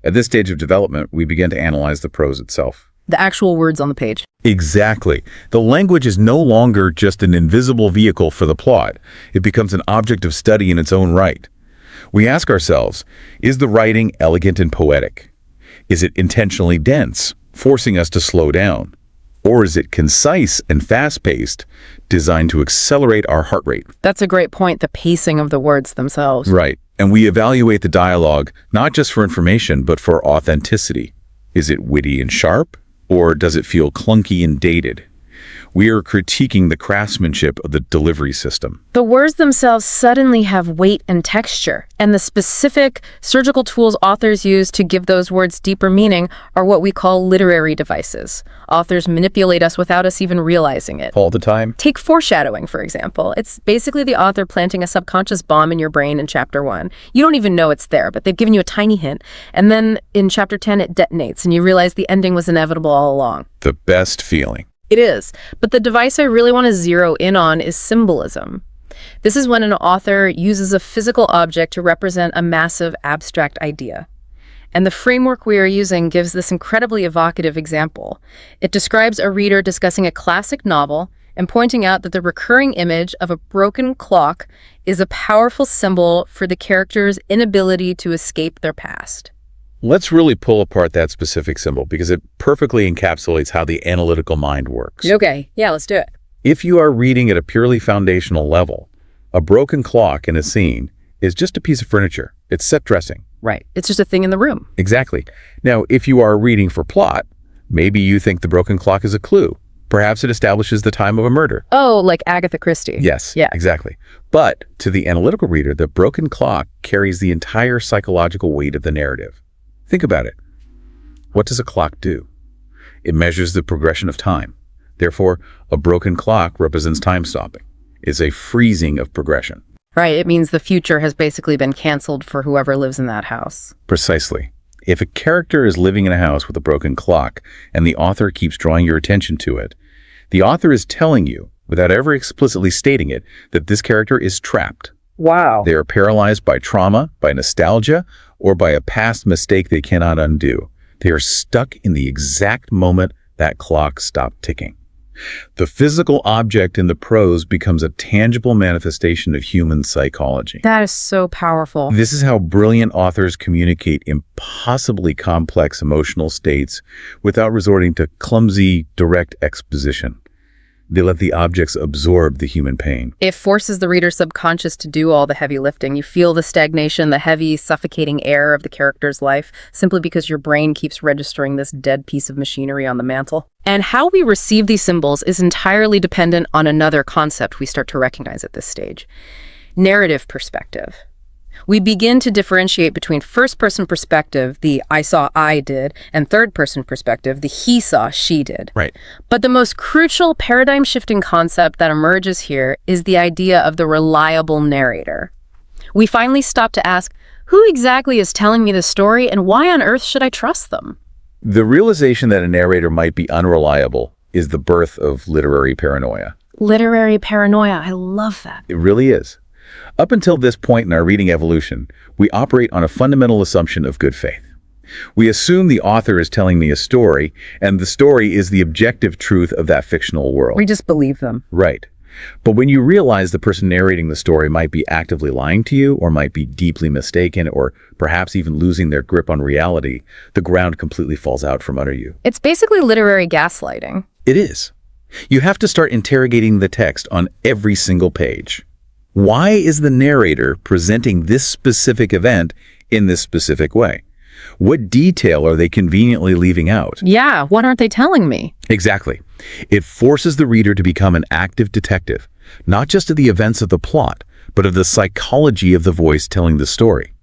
At this stage of development, we begin to analyze the prose itself. The actual words on the page. Exactly. The language is no longer just an invisible vehicle for the plot. It becomes an object of study in its own right. We ask ourselves, is the writing elegant and poetic? Is it intentionally dense, forcing us to slow down? Or is it concise and fast-paced, designed to accelerate our heart rate? That's a great point, the pacing of the words themselves. Right. And we evaluate the dialogue not just for information, but for authenticity. Is it witty and sharp, or does it feel clunky and dated? We are critiquing the craftsmanship of the delivery system. The words themselves suddenly have weight and texture, and the specific surgical tools authors use to give those words deeper meaning are what we call literary devices. Authors manipulate us without us even realizing it. All the time? Take foreshadowing, for example. It's basically the author planting a subconscious bomb in your brain in chapter 1. You don't even know it's there, but they've given you a tiny hint. And then in chapter 10, it detonates, and you realize the ending was inevitable all along. The best feeling. It is, but the device I really want to zero in on is symbolism. This is when an author uses a physical object to represent a massive abstract idea. And the framework we are using gives this incredibly evocative example. It describes a reader discussing a classic novel and pointing out that the recurring image of a broken clock is a powerful symbol for the character's inability to escape their past. Let's really pull apart that specific symbol because it perfectly encapsulates how the analytical mind works. Okay, yeah, let's do it. If you are reading at a purely foundational level, a broken clock in a scene is just a piece of furniture. It's set dressing. Right. It's just a thing in the room. Exactly. Now, if you are reading for plot, maybe you think the broken clock is a clue. Perhaps it establishes the time of a murder. Oh, like Agatha Christie. Yes, yeah, exactly. But to the analytical reader, the broken clock carries the entire psychological weight of the narrative. Think about it. What does a clock do? It measures the progression of time. Therefore, a broken clock represents time stopping. It's a freezing of progression. Right, it means the future has basically been canceled for whoever lives in that house. Precisely. If a character is living in a house with a broken clock and the author keeps drawing your attention to it, the author is telling you, without ever explicitly stating it, that this character is trapped. Wow. They are paralyzed by trauma, by nostalgia, or by a past mistake they cannot undo. They are stuck in the exact moment that clock stopped ticking. The physical object in the prose becomes a tangible manifestation of human psychology. That is so powerful. This is how brilliant authors communicate impossibly complex emotional states without resorting to clumsy, direct exposition. They let the objects absorb the human pain. It forces the reader's subconscious to do all the heavy lifting. You feel the stagnation, the heavy, suffocating air of the character's life, simply because your brain keeps registering this dead piece of machinery on the mantle. And how we receive these symbols is entirely dependent on another concept we start to recognize at this stage: narrative perspective. We begin to differentiate between first-person perspective, the I saw, I did, and third-person perspective, the he saw, she did. Right. But the most crucial paradigm-shifting concept that emerges here is the idea of the reliable narrator. We finally stop to ask, who exactly is telling me the story, and why on earth should I trust them? The realization that a narrator might be unreliable is the birth of literary paranoia. Literary paranoia, I love that. It really is. Up until this point in our reading evolution, we operate on a fundamental assumption of good faith. We assume the author is telling me a story, and the story is the objective truth of that fictional world. We just believe them. Right. But when you realize the person narrating the story might be actively lying to you, or might be deeply mistaken, or perhaps even losing their grip on reality, the ground completely falls out from under you. It's basically literary gaslighting. It is. You have to start interrogating the text on every single page. Why is the narrator presenting this specific event in this specific way? What detail are they conveniently leaving out? Yeah, what aren't they telling me? Exactly. It forces the reader to become an active detective, not just of the events of the plot, but of the psychology of the voice telling the story.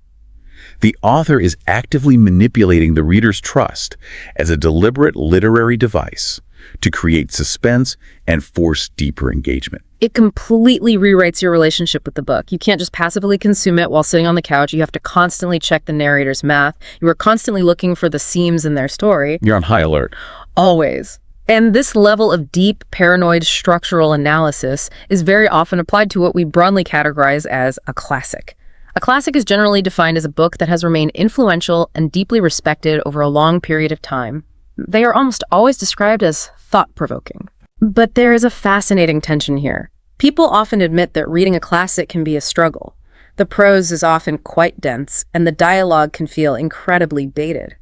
The author is actively manipulating the reader's trust as a deliberate literary device to create suspense and force deeper engagement. It completely rewrites your relationship with the book. You can't just passively consume it while sitting on the couch. You have to constantly check the narrator's math. You are constantly looking for the seams in their story. You're on high alert. Always. And this level of deep, paranoid structural analysis is very often applied to what we broadly categorize as a classic. A classic is generally defined as a book that has remained influential and deeply respected over a long period of time. They are almost always described as thought-provoking. But there is a fascinating tension here. People often admit that reading a classic can be a struggle. The prose is often quite dense, and the dialogue can feel incredibly dated.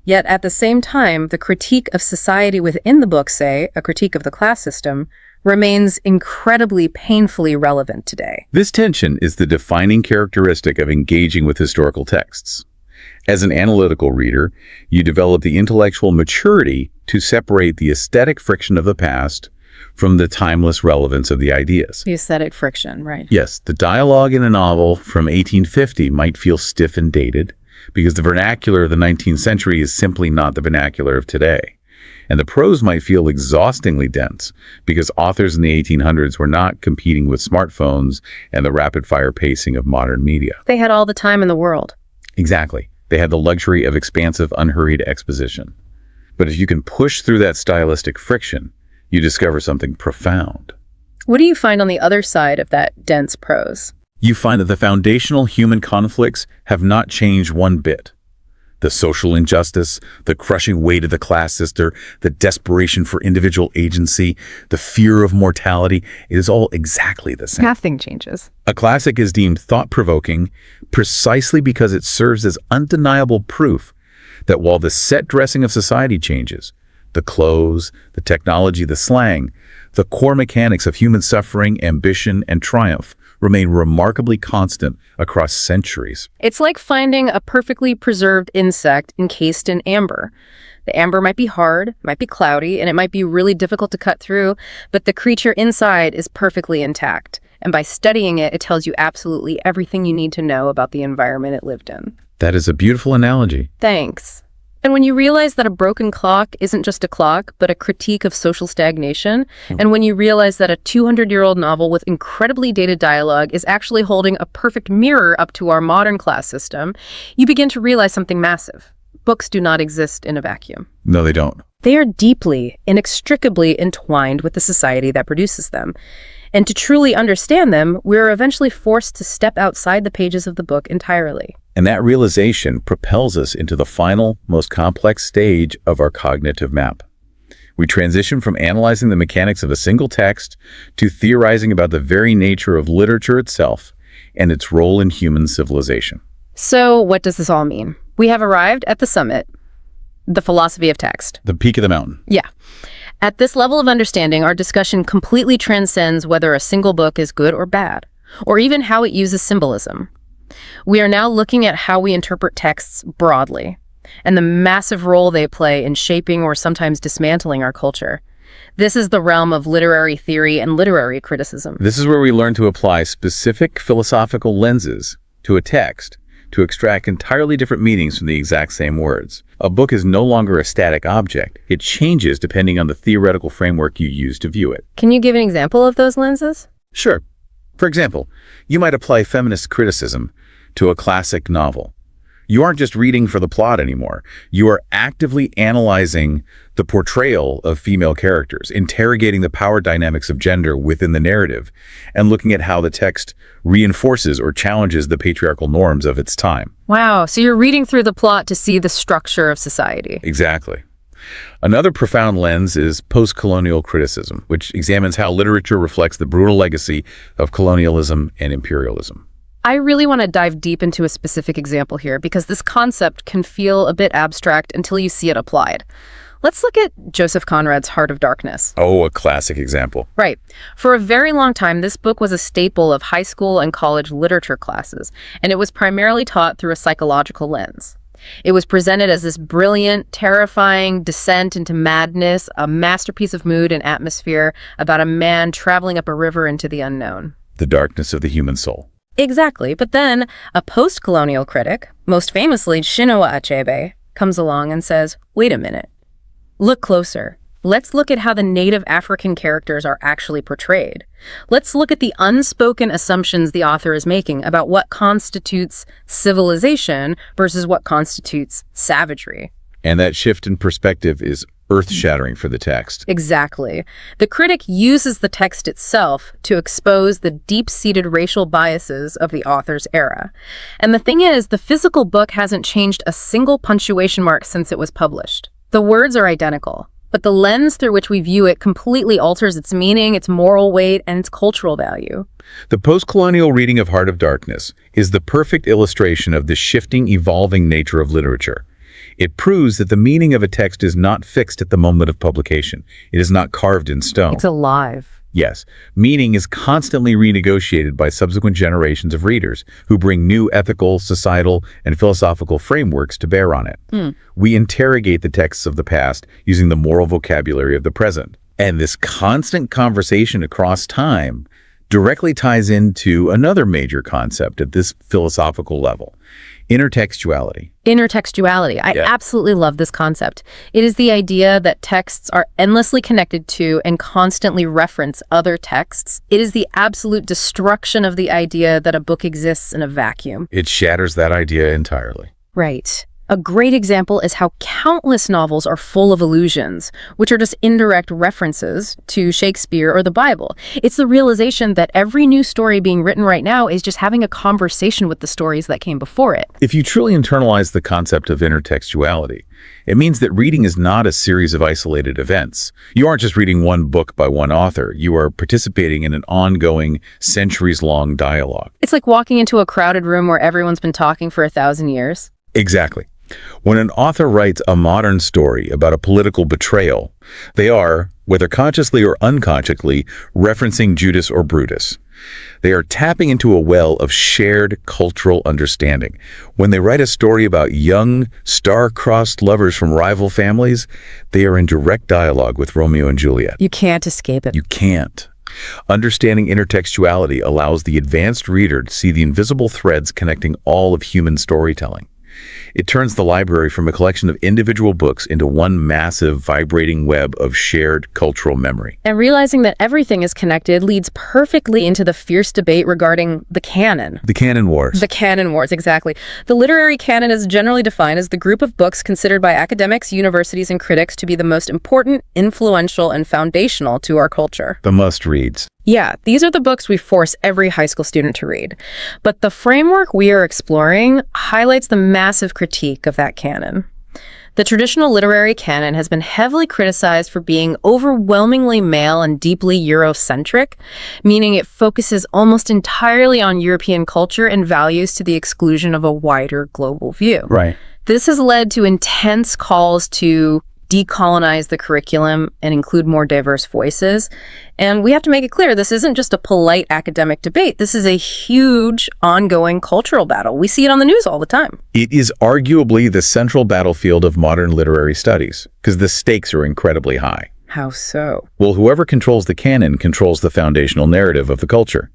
Yet at the same time, the critique of society within the book, say, a critique of the class system, remains incredibly painfully relevant today. This tension is the defining characteristic of engaging with historical texts. As an analytical reader, you develop the intellectual maturity to separate the aesthetic friction of the past from the timeless relevance of the ideas. The aesthetic friction, right? Yes, the dialogue in a novel from 1850 might feel stiff and dated because the vernacular of the 19th century is simply not the vernacular of today. And the prose might feel exhaustingly dense because authors in the 1800s were not competing with smartphones and the rapid-fire pacing of modern media. They had all the time in the world. Exactly. They had the luxury of expansive, unhurried exposition. But if you can push through that stylistic friction, you discover something profound. What do you find on the other side of that dense prose? You find that the foundational human conflicts have not changed one bit. The social injustice, the crushing weight of the class system, the desperation for individual agency, the fear of mortality, it is all exactly the same. Nothing changes. A classic is deemed thought-provoking precisely because it serves as undeniable proof that while the set dressing of society changes, the clothes, the technology, the slang, the core mechanics of human suffering, ambition, and triumph remain remarkably constant across centuries. It's like finding a perfectly preserved insect encased in amber. The amber might be hard, might be cloudy, and it might be really difficult to cut through, but the creature inside is perfectly intact. And by studying it, it tells you absolutely everything you need to know about the environment it lived in. That is a beautiful analogy. Thanks. And when you realize that a broken clock isn't just a clock, but a critique of social stagnation, and when you realize that a 200-year-old novel with incredibly dated dialogue is actually holding a perfect mirror up to our modern class system, you begin to realize something massive. Books do not exist in a vacuum. No, they don't. They are deeply, inextricably entwined with the society that produces them. And to truly understand them, we're eventually forced to step outside the pages of the book entirely. And that realization propels us into the final, most complex stage of our cognitive map. We transition from analyzing the mechanics of a single text to theorizing about the very nature of literature itself and its role in human civilization. So what does this all mean? We have arrived at the summit, the philosophy of text. The peak of the mountain. Yeah. At this level of understanding, our discussion completely transcends whether a single book is good or bad, or even how it uses symbolism. We are now looking at how we interpret texts broadly, and the massive role they play in shaping or sometimes dismantling our culture. This is the realm of literary theory and literary criticism. This is where we learn to apply specific philosophical lenses to a text to extract entirely different meanings from the exact same words. A book is no longer a static object. It changes depending on the theoretical framework you use to view it. Can you give an example of those lenses? Sure. For example, you might apply feminist criticism to a classic novel. You aren't just reading for the plot anymore. You are actively analyzing the portrayal of female characters, interrogating the power dynamics of gender within the narrative, and looking at how the text reinforces or challenges the patriarchal norms of its time. Wow, so you're reading through the plot to see the structure of society. Exactly. Another profound lens is post-colonial criticism, which examines how literature reflects the brutal legacy of colonialism and imperialism. I really want to dive deep into a specific example here because this concept can feel a bit abstract until you see it applied. Let's look at Joseph Conrad's Heart of Darkness. Oh, a classic example. Right. For a very long time, this book was a staple of high school and college literature classes, and it was primarily taught through a psychological lens. It was presented as this brilliant, terrifying descent into madness, a masterpiece of mood and atmosphere about a man traveling up a river into the unknown. The darkness of the human soul. Exactly. But then a post-colonial critic, most famously Chinua Achebe, comes along and says, wait a minute. Look closer. Let's look at how the native African characters are actually portrayed. Let's look at the unspoken assumptions the author is making about what constitutes civilization versus what constitutes savagery. And that shift in perspective is earth-shattering for the text. Exactly. The critic uses the text itself to expose the deep-seated racial biases of the author's era. And the thing is, the physical book hasn't changed a single punctuation mark since it was published. The words are identical, but the lens through which we view it completely alters its meaning, its moral weight, and its cultural value. The post-colonial reading of Heart of Darkness is the perfect illustration of the shifting, evolving nature of literature. It proves that the meaning of a text is not fixed at the moment of publication. It is not carved in stone. It's alive. Yes, meaning is constantly renegotiated by subsequent generations of readers who bring new ethical, societal, and philosophical frameworks to bear on it. We interrogate the texts of the past using the moral vocabulary of the present. And this constant conversation across time directly ties into another major concept at this philosophical level: intertextuality. Intertextuality. I absolutely love this concept. It is the idea that texts are endlessly connected to and constantly reference other texts. It is the absolute destruction of the idea that a book exists in a vacuum. It shatters that idea entirely. Right. A great example is how countless novels are full of allusions, which are just indirect references to Shakespeare or the Bible. It's the realization that every new story being written right now is just having a conversation with the stories that came before it. If you truly internalize the concept of intertextuality, it means that reading is not a series of isolated events. You aren't just reading one book by one author. You are participating in an ongoing, centuries-long dialogue. It's like walking into a crowded room where everyone's been talking for 1,000 years. Exactly. When an author writes a modern story about a political betrayal, they are, whether consciously or unconsciously, referencing Judas or Brutus. They are tapping into a well of shared cultural understanding. When they write a story about young, star-crossed lovers from rival families, they are in direct dialogue with Romeo and Juliet. You can't escape it. You can't. Understanding intertextuality allows the advanced reader to see the invisible threads connecting all of human storytelling. It turns the library from a collection of individual books into one massive, vibrating web of shared cultural memory. And realizing that everything is connected leads perfectly into the fierce debate regarding the canon. The canon wars. The canon wars, exactly. The literary canon is generally defined as the group of books considered by academics, universities, and critics to be the most important, influential, and foundational to our culture. The must-reads. Yeah, these are the books we force every high school student to read. But the framework we are exploring highlights the massive critique of that canon. The traditional literary canon has been heavily criticized for being overwhelmingly male and deeply Eurocentric, meaning it focuses almost entirely on European culture and values to the exclusion of a wider global view. Right. This has led to intense calls to decolonize the curriculum and include more diverse voices. And we have to make it clear, this isn't just a polite academic debate. This is a huge, ongoing cultural battle. We see it on the news all the time. It is arguably the central battlefield of modern literary studies, because the stakes are incredibly high. How so? Well, whoever controls the canon controls the foundational narrative of the culture.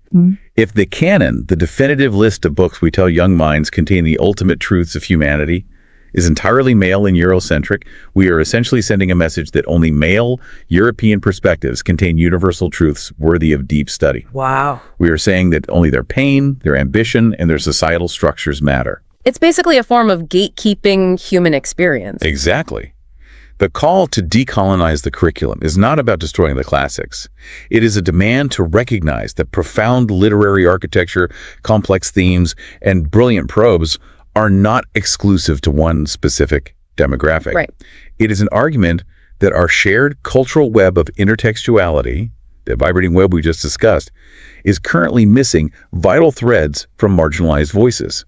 If the canon, the definitive list of books we tell young minds contain the ultimate truths of humanity, is entirely male and Eurocentric, we are essentially sending a message that only male, European perspectives contain universal truths worthy of deep study. Wow. We are saying that only their pain, their ambition, and their societal structures matter. It's basically a form of gatekeeping human experience. Exactly. The call to decolonize the curriculum is not about destroying the classics. It is a demand to recognize that profound literary architecture, complex themes, and brilliant prose are not exclusive to one specific demographic. Right. It is an argument that our shared cultural web of intertextuality, the vibrating web we just discussed, is currently missing vital threads from marginalized voices.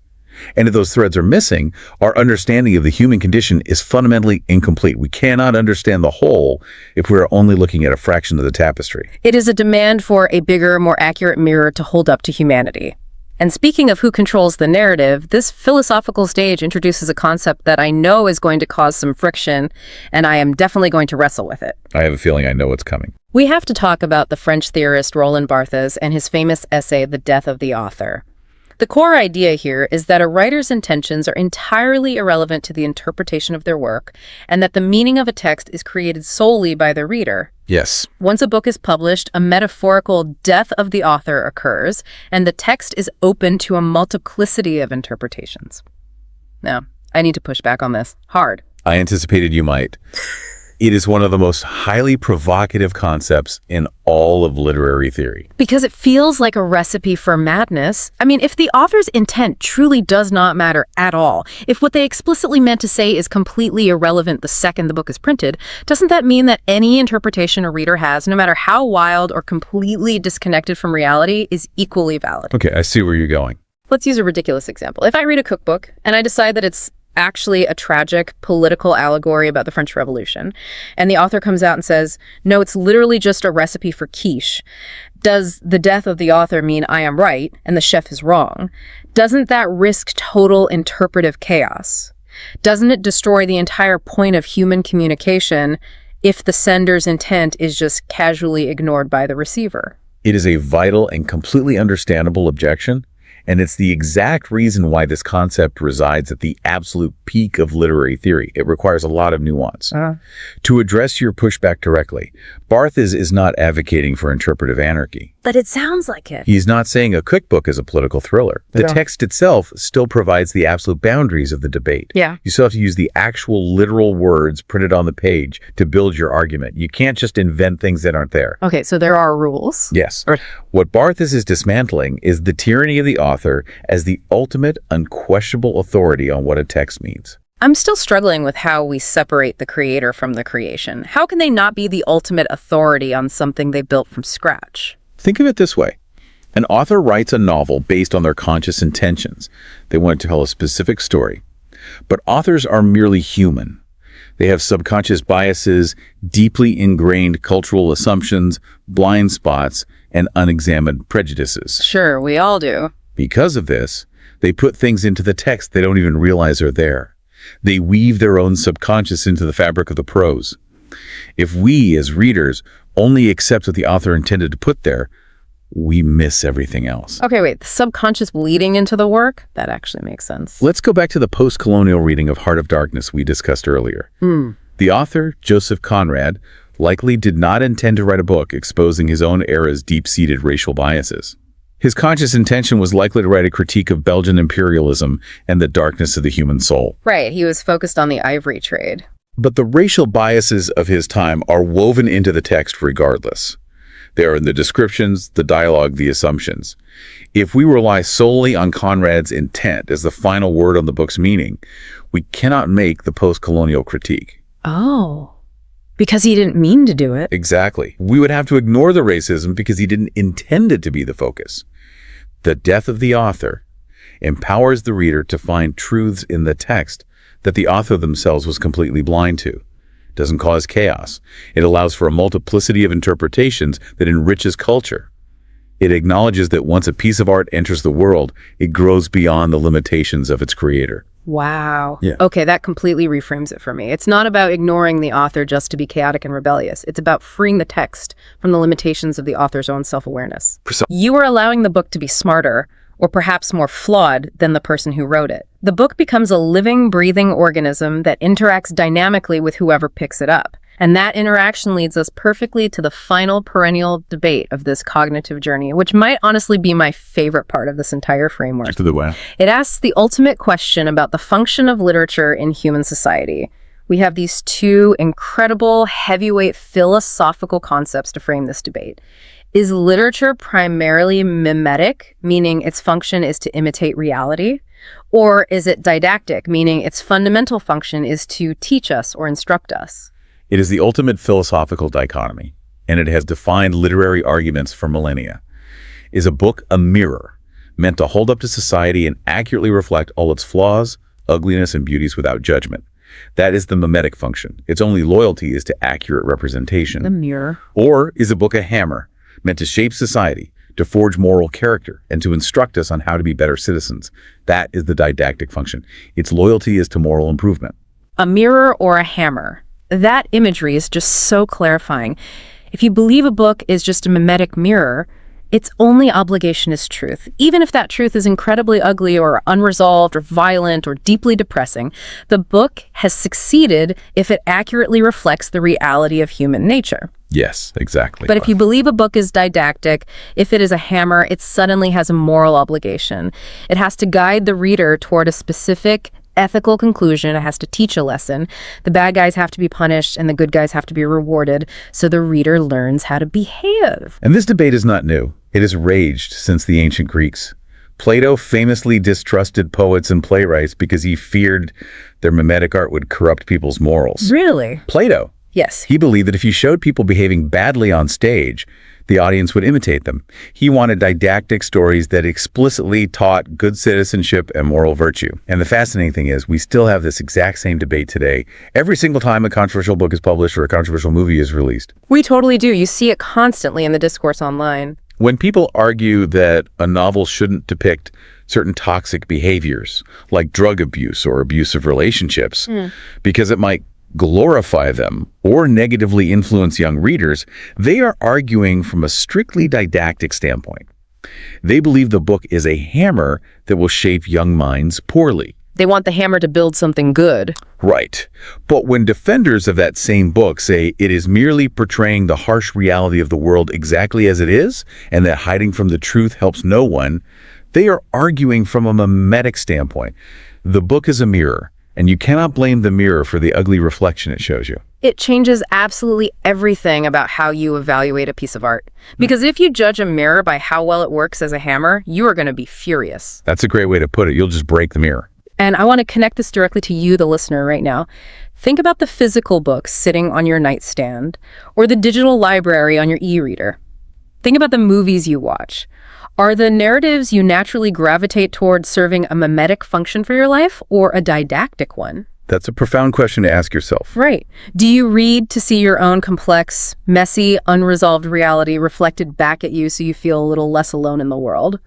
And if those threads are missing, our understanding of the human condition is fundamentally incomplete. We cannot understand the whole if we're only looking at a fraction of the tapestry. It is a demand for a bigger, more accurate mirror to hold up to humanity. And speaking of who controls the narrative, this philosophical stage introduces a concept that I know is going to cause some friction, and I am definitely going to wrestle with it. I have a feeling I know what's coming. We have to talk about the French theorist Roland Barthes and his famous essay, The Death of the Author. The core idea here is that a writer's intentions are entirely irrelevant to the interpretation of their work, and that the meaning of a text is created solely by the reader. Yes. Once a book is published, a metaphorical death of the author occurs, and the text is open to a multiplicity of interpretations. Now, I need to push back on this hard. I anticipated you might. It is one of the most highly provocative concepts in all of literary theory. Because it feels like a recipe for madness. I mean, if the author's intent truly does not matter at all, if what they explicitly meant to say is completely irrelevant the second the book is printed, doesn't that mean that any interpretation a reader has, no matter how wild or completely disconnected from reality, is equally valid? Okay, I see where you're going. Let's use a ridiculous example. If I read a cookbook and I decide that it's actually a tragic political allegory about the French Revolution, and the author comes out and says, no, it's literally just a recipe for quiche, does the death of the author mean I am right and the chef is wrong? Doesn't that risk total interpretive chaos? Doesn't it destroy the entire point of human communication if the sender's intent is just casually ignored by the receiver? It is a vital and completely understandable objection. And it's the exact reason why this concept resides at the absolute peak of literary theory. It requires a lot of nuance. To address your pushback directly, Barthes is not advocating for interpretive anarchy. But it sounds like it. He's not saying a cookbook is a political thriller. The text itself still provides the absolute boundaries of the debate. Yeah. You still have to use the actual literal words printed on the page to build your argument. You can't just invent things that aren't there. Okay, so there are rules. Yes. What Barthes is dismantling is the tyranny of the author as the ultimate, unquestionable authority on what a text means. I'm still struggling with how we separate the creator from the creation. How can they not be the ultimate authority on something they built from scratch? Think of it this way. An author writes a novel based on their conscious intentions. They want to tell a specific story. But authors are merely human. They have subconscious biases, deeply ingrained cultural assumptions, blind spots, and unexamined prejudices. Sure, we all do. Because of this, they put things into the text they don't even realize are there. They weave their own subconscious into the fabric of the prose. If we, as readers, only accept what the author intended to put there, we miss everything else. Okay, wait, the subconscious bleeding into the work? That actually makes sense. Let's go back to the post-colonial reading of Heart of Darkness we discussed earlier. The author, Joseph Conrad, likely did not intend to write a book exposing his own era's deep-seated racial biases. His conscious intention was likely to write a critique of Belgian imperialism and the darkness of the human soul. Right, he was focused on the ivory trade. But the racial biases of his time are woven into the text regardless. They are in the descriptions, the dialogue, the assumptions. If we rely solely on Conrad's intent as the final word on the book's meaning, we cannot make the post-colonial critique. Oh, because he didn't mean to do it. Exactly. We would have to ignore the racism because he didn't intend it to be the focus. The death of the author empowers the reader to find truths in the text that the author themselves was completely blind to. It doesn't cause chaos. It allows for a multiplicity of interpretations that enriches culture. It acknowledges that once a piece of art enters the world, it grows beyond the limitations of its creator. Wow. Yeah. Okay, that completely reframes it for me. It's not about ignoring the author just to be chaotic and rebellious. It's about freeing the text from the limitations of the author's own self-awareness. You are allowing the book to be smarter, or perhaps more flawed, than the person who wrote it. The book becomes a living, breathing organism that interacts dynamically with whoever picks it up. And that interaction leads us perfectly to the final perennial debate of this cognitive journey, which might honestly be my favorite part of this entire framework. It asks the ultimate question about the function of literature in human society. We have these two incredible, heavyweight philosophical concepts to frame this debate. Is literature primarily mimetic, meaning its function is to imitate reality? Or is it didactic, meaning its fundamental function is to teach us or instruct us? It is the ultimate philosophical dichotomy, and it has defined literary arguments for millennia. Is a book a mirror, meant to hold up to society and accurately reflect all its flaws, ugliness, and beauties without judgment. That is the mimetic function. Its only loyalty is to accurate representation. The mirror. Or is a book a hammer, meant to shape society, to forge moral character, and to instruct us on how to be better citizens? That is the didactic function. Its loyalty is to moral improvement. A mirror or a hammer. That imagery is just so clarifying. If you believe a book is just a mimetic mirror, its only obligation is truth. Even if that truth is incredibly ugly or unresolved or violent or deeply depressing, the book has succeeded if it accurately reflects the reality of human nature. Yes, exactly. But if you believe a book is didactic, if it is a hammer, it suddenly has a moral obligation. It has to guide the reader toward a specific ethical conclusion. It has to teach a lesson. The bad guys have to be punished and the good guys have to be rewarded, so the reader learns how to behave. And this debate is not new. It has raged since the ancient Greeks. Plato famously distrusted poets and playwrights because he feared their mimetic art would corrupt people's morals. Really? Plato. Yes. He believed that if you showed people behaving badly on stage, the audience would imitate them. He wanted didactic stories that explicitly taught good citizenship and moral virtue. And the fascinating thing is, we still have this exact same debate today. Every single time a controversial book is published or a controversial movie is released. We totally do. You see it constantly in the discourse online. When people argue that a novel shouldn't depict certain toxic behaviors, like drug abuse or abusive relationships, because it might glorify them or negatively influence young readers, they are arguing from a strictly didactic standpoint. They believe the book is a hammer that will shape young minds poorly. They want the hammer to build something good. Right. But when defenders of that same book say it is merely portraying the harsh reality of the world exactly as it is, and that hiding from the truth helps no one, they are arguing from a mimetic standpoint. The book is a mirror, and you cannot blame the mirror for the ugly reflection it shows you. It changes absolutely everything about how you evaluate a piece of art. Because if you judge a mirror by how well it works as a hammer, you are going to be furious. That's a great way to put it. You'll just break the mirror. And I want to connect this directly to you, the listener, right now. Think about the physical books sitting on your nightstand or the digital library on your e-reader. Think about the movies you watch. Are the narratives you naturally gravitate toward serving a mimetic function for your life or a didactic one? That's a profound question to ask yourself. Right. Do you read to see your own complex, messy, unresolved reality reflected back at you so you feel a little less alone in the world?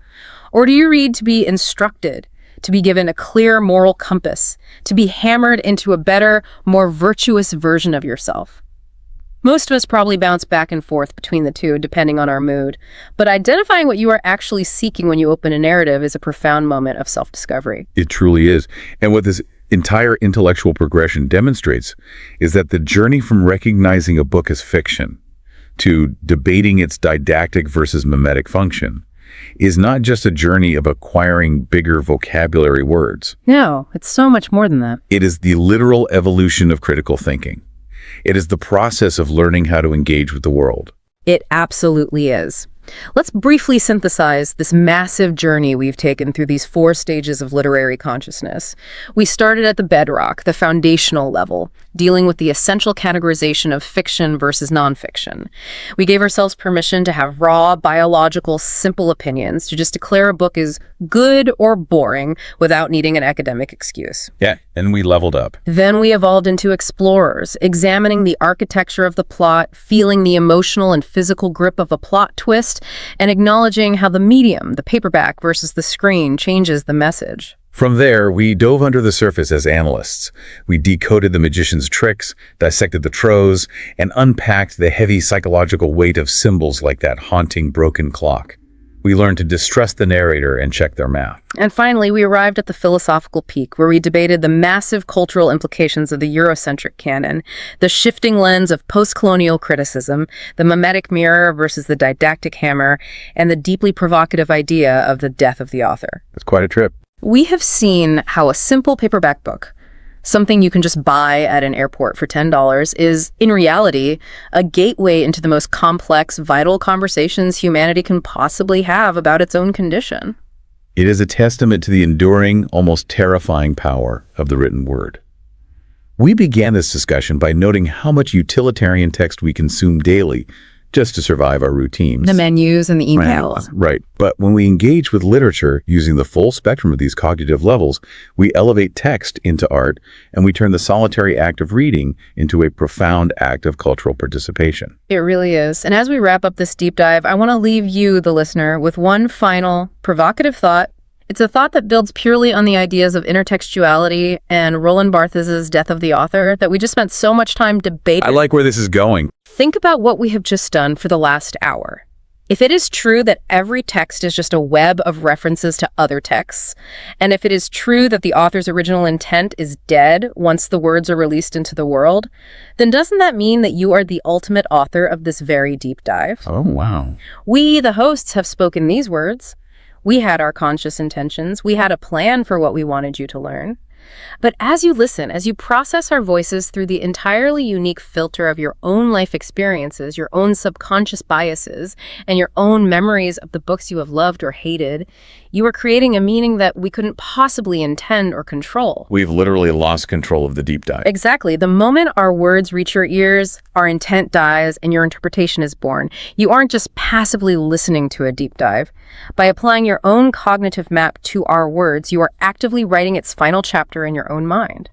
Or do you read to be instructed, to be given a clear moral compass, to be hammered into a better, more virtuous version of yourself? Most of us probably bounce back and forth between the two, depending on our mood. But identifying what you are actually seeking when you open a narrative is a profound moment of self-discovery. It truly is. And what this entire intellectual progression demonstrates is that the journey from recognizing a book as fiction to debating its didactic versus mimetic function is not just a journey of acquiring bigger vocabulary words. No, it's so much more than that. It is the literal evolution of critical thinking. It is the process of learning how to engage with the world. It absolutely is. Let's briefly synthesize this massive journey we've taken through these 4 stages of literary consciousness. We started at the bedrock, the foundational level, dealing with the essential categorization of fiction versus nonfiction. We gave ourselves permission to have raw, biological, simple opinions, to just declare a book is good or boring without needing an academic excuse. Yeah, and we leveled up. Then we evolved into explorers, examining the architecture of the plot, feeling the emotional and physical grip of a plot twist, and acknowledging how the medium, the paperback versus the screen, changes the message. From there, we dove under the surface as analysts. We decoded the magician's tricks, dissected the prose, and unpacked the heavy psychological weight of symbols like that haunting broken clock. We learned to distrust the narrator and check their math. And finally, we arrived at the philosophical peak, where we debated the massive cultural implications of the Eurocentric canon, the shifting lens of post-colonial criticism, the mimetic mirror versus the didactic hammer, and the deeply provocative idea of the death of the author. It's quite a trip. We have seen how a simple paperback book, something you can just buy at an airport for $10, is, in reality, a gateway into the most complex, vital conversations humanity can possibly have about its own condition. It is a testament to the enduring, almost terrifying power of the written word. We began this discussion by noting how much utilitarian text we consume daily, just to survive our routines. The menus and the emails. Right. But when we engage with literature using the full spectrum of these cognitive levels, we elevate text into art, and we turn the solitary act of reading into a profound act of cultural participation. It really is. And as we wrap up this deep dive, I want to leave you, the listener, with one final provocative thought. It's a thought that builds purely on the ideas of intertextuality and Roland Barthes' Death of the Author that we just spent so much time debating. I like where this is going. Think about what we have just done for the last hour. If it is true that every text is just a web of references to other texts, and if it is true that the author's original intent is dead once the words are released into the world, then doesn't that mean that you are the ultimate author of this very deep dive? Oh, wow. We, the hosts, have spoken these words. We had our conscious intentions. We had a plan for what we wanted you to learn. But as you listen, as you process our voices through the entirely unique filter of your own life experiences, your own subconscious biases, and your own memories of the books you have loved or hated, you are creating a meaning that we couldn't possibly intend or control. We've literally lost control of the deep dive. Exactly. The moment our words reach your ears, our intent dies and your interpretation is born. You aren't just passively listening to a deep dive. By applying your own cognitive map to our words, you are actively writing its final chapter in your own mind.